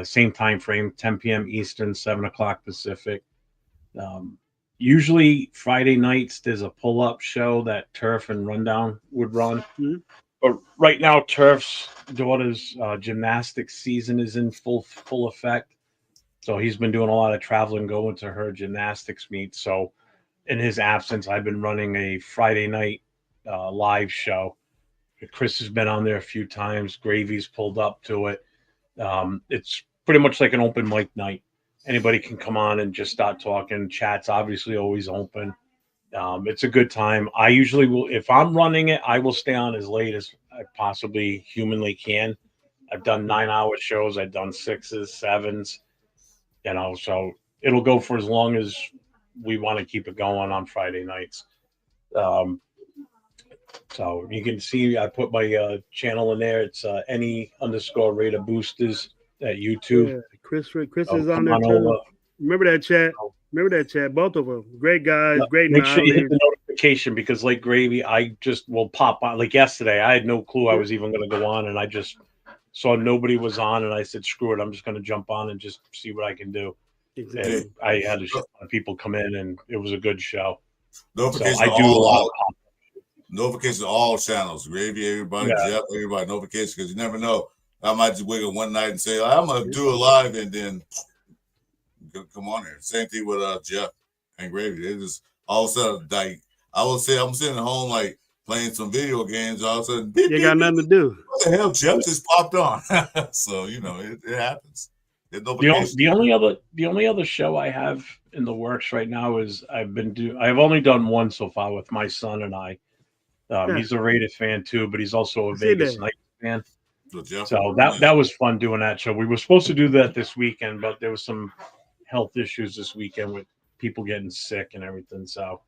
Same time frame, 10 p.m. Eastern, 7 o'clock Pacific. Usually Friday nights there's a pull-up show that Turf and Rundown would run. Mm-hmm. But right now Turf's daughter's gymnastics season is in full effect. So he's been doing a lot of traveling, going to her gymnastics meet. So in his absence, I've been running a Friday night live show. Chris has been on there a few times. Gravy's pulled up to it. It's pretty much like an open mic night. Anybody can come on and just start talking. Chat's obviously always open. It's a good time. I usually will, if I'm running it, I will stay on as late as I possibly humanly can. I've done 9-hour shows. I've done 6s, 7s, so it'll go for as long as we want to keep it going on Friday nights. So you can see I put my channel in there. It's any_Raider Boosters at YouTube. Yeah, Chris is on there too. Remember that chat? Both of them. Great guys, great knowledge. Make sure you hit the notification because like Gravy, I just will pop on. Like yesterday, I had no clue I was even going to go on, and I just saw nobody was on, and I said, screw it, I'm just going to jump on and just see what I can do. Exactly. And I had a lot of people come in, and it was a good show. Notifications so I do a lot of notifications to all channels. Gravy, everybody, Jeff, everybody, notifications, because you never know. I might just wake up one night and say, I'm going to do it live, and then come on here. Same thing with Jeff and Gravy. They just all of a sudden, like, I would say I'm sitting at home, like, playing some video games. All of a sudden, you got nothing to do. What the hell, Jeff just popped on. So, it happens. The only other show I have in the works right now is I've only done one so far with my son and I. He's a Raiders fan too, but he's also a Vegas Knights fan. So that was fun doing that show. We were supposed to do that this weekend, but there was some health issues this weekend with people getting sick and everything. So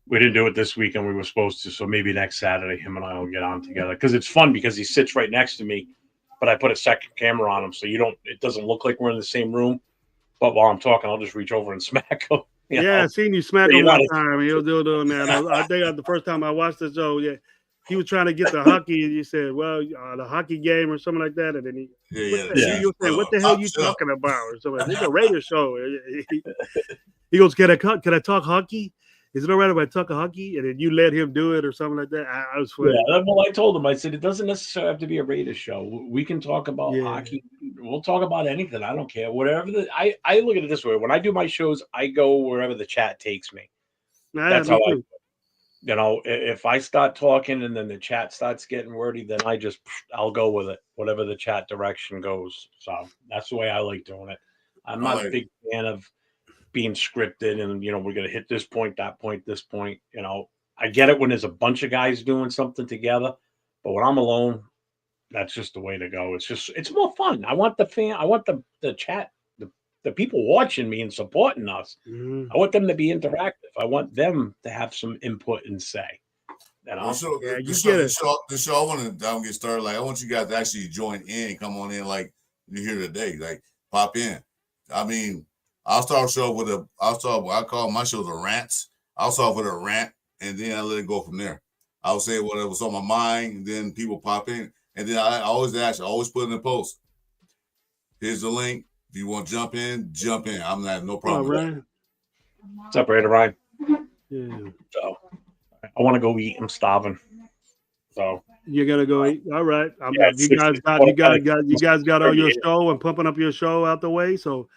we didn't do it this weekend. We were supposed to. So maybe next Saturday, him and I will get on together because it's fun because he sits right next to me, but I put a second camera on him so it doesn't look like we're in the same room. But while I'm talking, I'll just reach over and smack him. I seen you smack him one time. He was doing that. I think the first time I watched the show, he was trying to get the hockey, and you said, "Well, the hockey game or something like that." And then you said, "What the hell are you talking about?" Or something. It's a Raider show. He goes, "Can I talk hockey? Is it all right if I talk hockey?" And then you let him do it or something like that. I was funny. Yeah, well, I told him. I said, "It doesn't necessarily have to be a Raiders show. We can talk about hockey. We'll talk about anything. I don't care. Whatever." I look at it this way: when I do my shows, I go wherever the chat takes me. Yeah, That's me how too. if I start talking and then the chat starts getting wordy, then I'll go with it, whatever the chat direction goes. So that's the way I like doing it. I'm I not like a big fan of being scripted and we're gonna hit this point, that point, this point. I get it when there's a bunch of guys doing something together, but when I'm alone, that's just the way to go. It's more fun. I want I want the chat, the people watching me and supporting us. Mhm. I want them to be interactive. I want them to have some input and say. Well, so Yeah, the you show, get the it. show, the show. I want to get started. Like, I want you guys to actually join in, come on in, like you're here today. Like, pop in. I mean, I'll start a show with I call my shows a rants. I'll start with a rant, and then I let it go from there. I'll say whatever's on my mind, and then people pop in, and then I always ask, I always put in the post. Here's the link. If you want to jump in, jump in. I'm not no All problem with that. right. What's up, Raider Ryan? Yeah. So I want to go eat. I'm starving. So You're gonna go eat. All right. Yeah, You guys got all your 38. show and pumping up your show out the way. So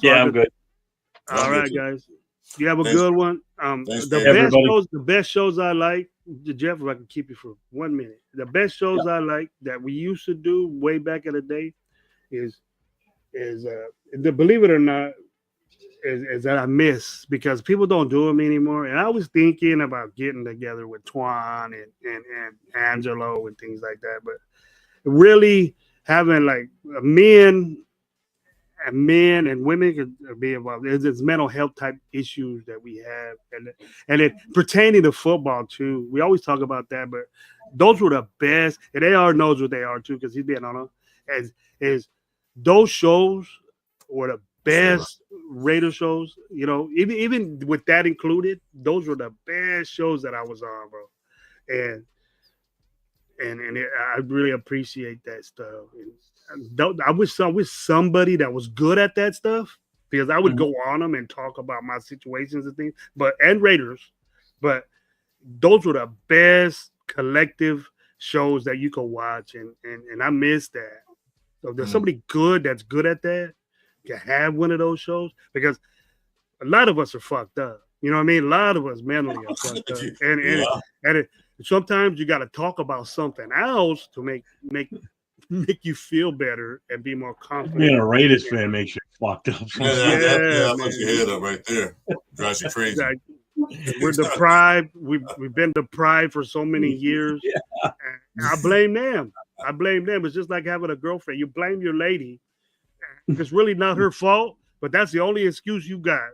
yeah, I I'm could- good. all I'm right, good, guys. You have a Thanks. good one. Thanks, The man. best Everybody. shows, the best shows I like, Jeff, if I can keep you for 1 minute. The best shows I like that we used to do way back in the day is believe it or not, is that I miss because people don't do them anymore. And I was thinking about getting together with Twan and Angelo and things like that, but really having like men and women could be involved. There's mental health type issues that we have, and it pertaining to football too. We always talk about that, but those were the best, and AR knows what they are too because he's been on them. Is those shows were the best Raider shows. Even with that included, those were the best shows that I was on, bro. And I really appreciate that stuff. I wish somebody that was good at that stuff because I would go on them and talk about my situations and things. And Raiders, but those were the best collective shows that you could watch, and I miss that. So if there's somebody good that's good at that, can have one of those shows because a lot of us are fucked up. You know what I mean? A lot of us mentally are fucked up, and sometimes you got to talk about something else to make you feel better and be more confident. Being a Raiders fan makes you fucked up. That puts your head up right there. Drives you crazy. Exactly. We're deprived. We've been deprived for so many years. Yeah. I blame them. It's just like having a girlfriend. You blame your lady. It's really not her fault, but that's the only excuse you got.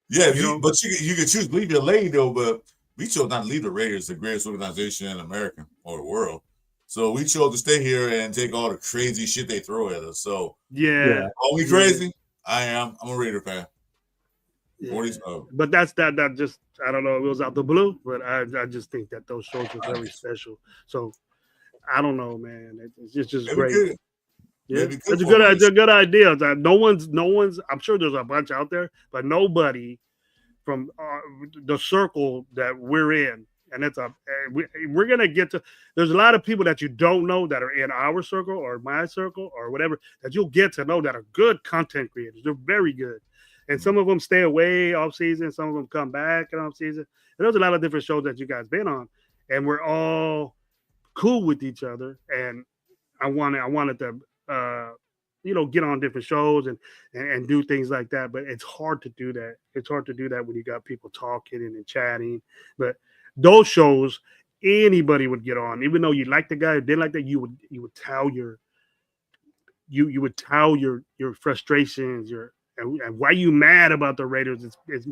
Yeah, but you can choose to leave your lady though, but we chose not to leave the Raiders, the greatest organization in America or the world. So we chose to stay here and take all the crazy shit they throw at us. So yeah. Are we crazy? I am. I'm a Raider fan. Yeah. But that just, I don't know, it was out the blue, but I just think that those shows were very special. So I don't know, man. It's just great. Good. Yeah, it's a good idea. No one's. I'm sure there's a bunch out there, but nobody from the circle that we're in, and we're gonna get to. There's a lot of people that you don't know that are in our circle or my circle or whatever that you'll get to know that are good content creators. They're very good, and some of them stay away off season. Some of them come back in off season. And there's a lot of different shows that you guys been on, and we're all cool with each other. And I wanted to. Get on different shows and do things like that. But it's hard to do that. It's hard to do that when you got people talking and chatting. But those shows, anybody would get on, even though you like the guy or didn't like that. You would tell your frustrations, and why you mad about the Raiders. It's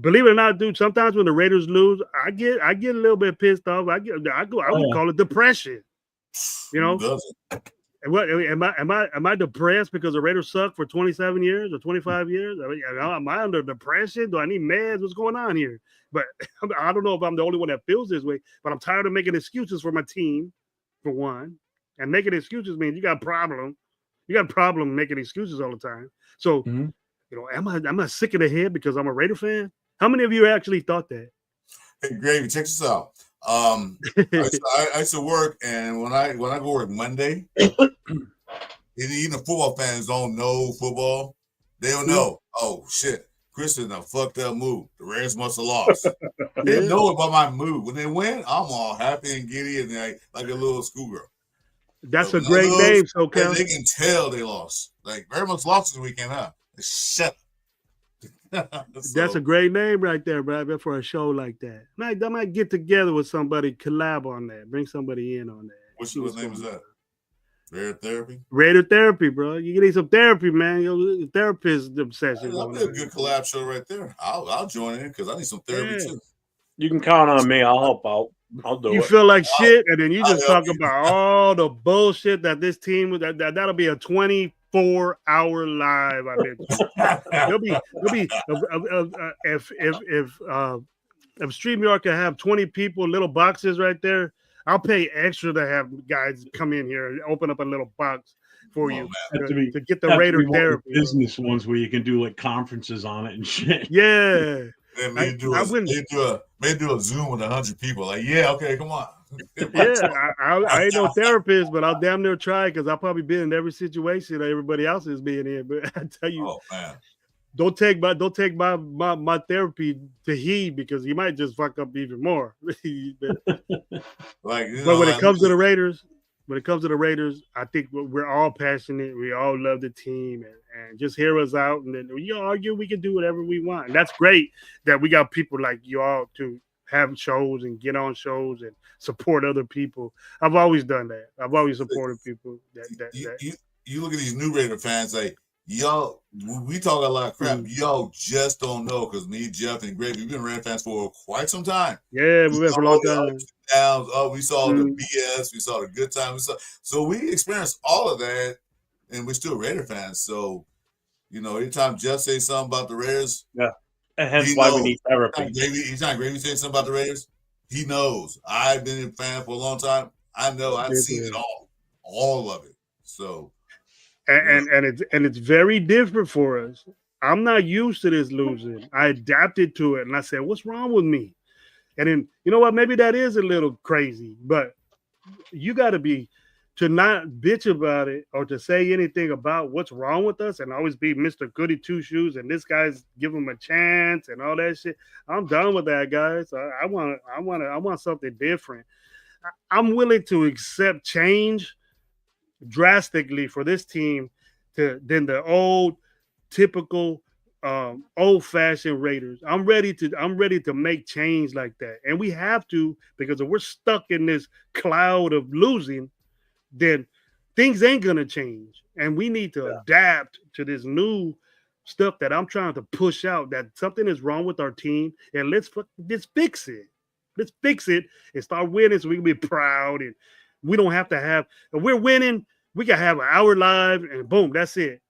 believe it or not, dude. Sometimes when the Raiders lose, I get a little bit pissed off. I would call it depression. What am I depressed because the Raiders suck for 27 years or 25 years? I mean, am I under depression? Do I need meds? What's going on here? But I don't know if I'm the only one that feels this way. But I'm tired of making excuses for my team, for one, and making excuses means you got a problem. You got a problem making excuses all the time. So, am I sick in the head because I'm a Raider fan? How many of you actually thought that? Hey, Gravy, check this out. I used to work, and when I go work Monday, and even the football fans don't know football. They don't know. Oh shit, Chris in a fucked up mood. The Raiders must have lost. They know about my mood. When they win, I'm all happy and giddy and like a little schoolgirl. That's a great name, SoCal. They can tell they lost. Like very much lost this weekend, huh? Shut up. That's a great name right there, Brad, for a show like that. I might get together with somebody, collab on that, bring somebody in on that. What name is that? Raider Therapy? Raider Therapy, bro. You need some therapy, man. Your therapist obsession. That'll be a good collab show right there. I'll join in because I need some therapy too. You can count on me. I'll help out. I'll do it. You feel like shit, and then you just talk about all the bullshit that this team would. That'll be a 24-hour live. I bet there'll be if StreamYard can have 20 people, little boxes right there. I'll pay extra to have guys come in here and open up a little box for you to get the Raider Therapy. Business ones where you can do like conferences on it and shit. Yeah. And maybe do a Zoom with 100 people. Like, yeah, okay, come on. Yeah, I ain't no therapist, but I'll damn near try because I'll probably be in every situation that everybody else is being in. But I tell you, don't take my therapy to heed because you might just fuck up even more. But when it comes to the Raiders, I think we're all passionate. We all love the team, and just hear us out. And then you argue, we can do whatever we want. And that's great that we got people like you all to have shows and get on shows and support other people. I've always done that. I've always supported people. You look at these new Raider fans, like, y'all, we talk a lot of crap. Y'all just don't know because me, Jeff, and Greg, we've been Raider fans for quite some time. Yeah, we've been for a long time. We saw the BS, we saw the good times. So we experienced all of that, and we're still Raider fans. So, anytime Jeff says something about the Raiders, and hence why we need therapy. Anytime Gravy says something about the Raiders, he knows. I've been a fan for a long time. I know. I've seen it all of it. So. And it's very different for us. I'm not used to this losing. I adapted to it, and I said, "What's wrong with me?" And then you know what? Maybe that is a little crazy, but you got to be to not bitch about it or to say anything about what's wrong with us and always be Mr. Goody Two Shoes and this guy's give him a chance and all that shit. I'm done with that, guys. I want something different. I'm willing to accept change drastically for this team than the old typical old-fashioned Raiders. I'm ready to make change like that, and we have to, because if we're stuck in this cloud of losing, then things ain't gonna change, and we need to adapt to this new stuff that I'm trying to push out. That something is wrong with our team, and let's fix it. Let's fix it and start winning so we can be proud. And we don't have to have, if we're winning, we can have an hour live and boom, that's it.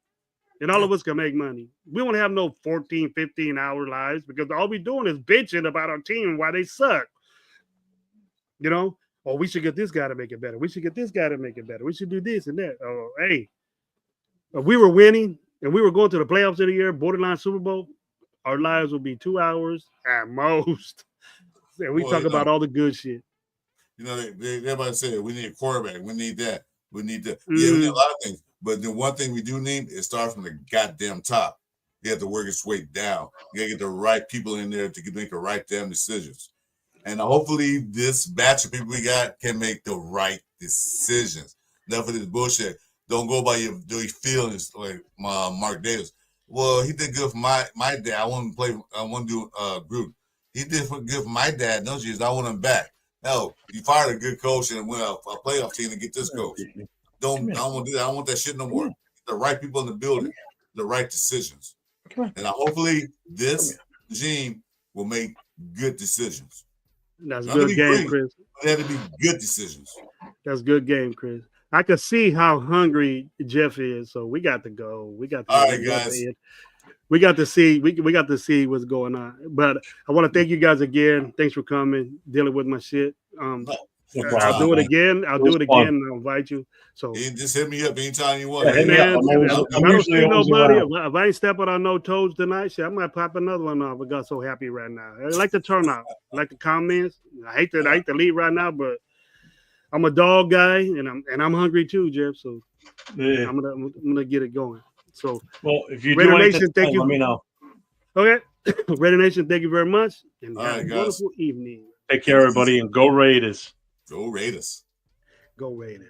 And all of us can make money. We won't have no 14, 15-hour lives because all we're doing is bitching about our team and why they suck. Oh, we should get this guy to make it better. We should get this guy to make it better. We should do this and that. Oh, hey, if we were winning and we were going to the playoffs of the year, borderline Super Bowl, our lives would be 2 hours at most. And we talk about all the good shit. Everybody said we need a quarterback. We need that. We need that. Yeah, we need a lot of things. But the one thing we do need is start from the goddamn top. You have to work its way down. You got to get the right people in there to make the right damn decisions. And hopefully this batch of people we got can make the right decisions. Enough of this bullshit. Don't go by your feelings like Mark Davis. Well, he did good for my dad. I want to do group. He did good for my dad. No, I want him back. No, you fired a good coach and went a playoff team to get this coach. I don't want to do that. I don't want that shit no more. The right people in the building, the right decisions. And hopefully this regime will make good decisions. That's a good game, Chris. They have to be good decisions. That's a good game, Chris. I can see how hungry Jeff is, so we got to go. We got to all right, guys. We got to see. We got to see what's going on. But I want to thank you guys again. Thanks for coming, dealing with my shit. I'll do it again. I'll do it again. And I'll invite you. So just hit me up anytime you want. Hey, man, if I don't see nobody, if I ain't stepping on no toes tonight, shit, I might pop another one off. I got so happy right now. I like the turnout. I like the comments. I hate to leave right now, but I'm a dog guy, and I'm hungry too, Jeff. So I'm gonna get it going. So if you do anything, let me know. Okay. Raider Nation, thank you very much. And All have right, a guys. wonderful evening. Take care, everybody, and go Raiders. Go Raiders. Go Raiders.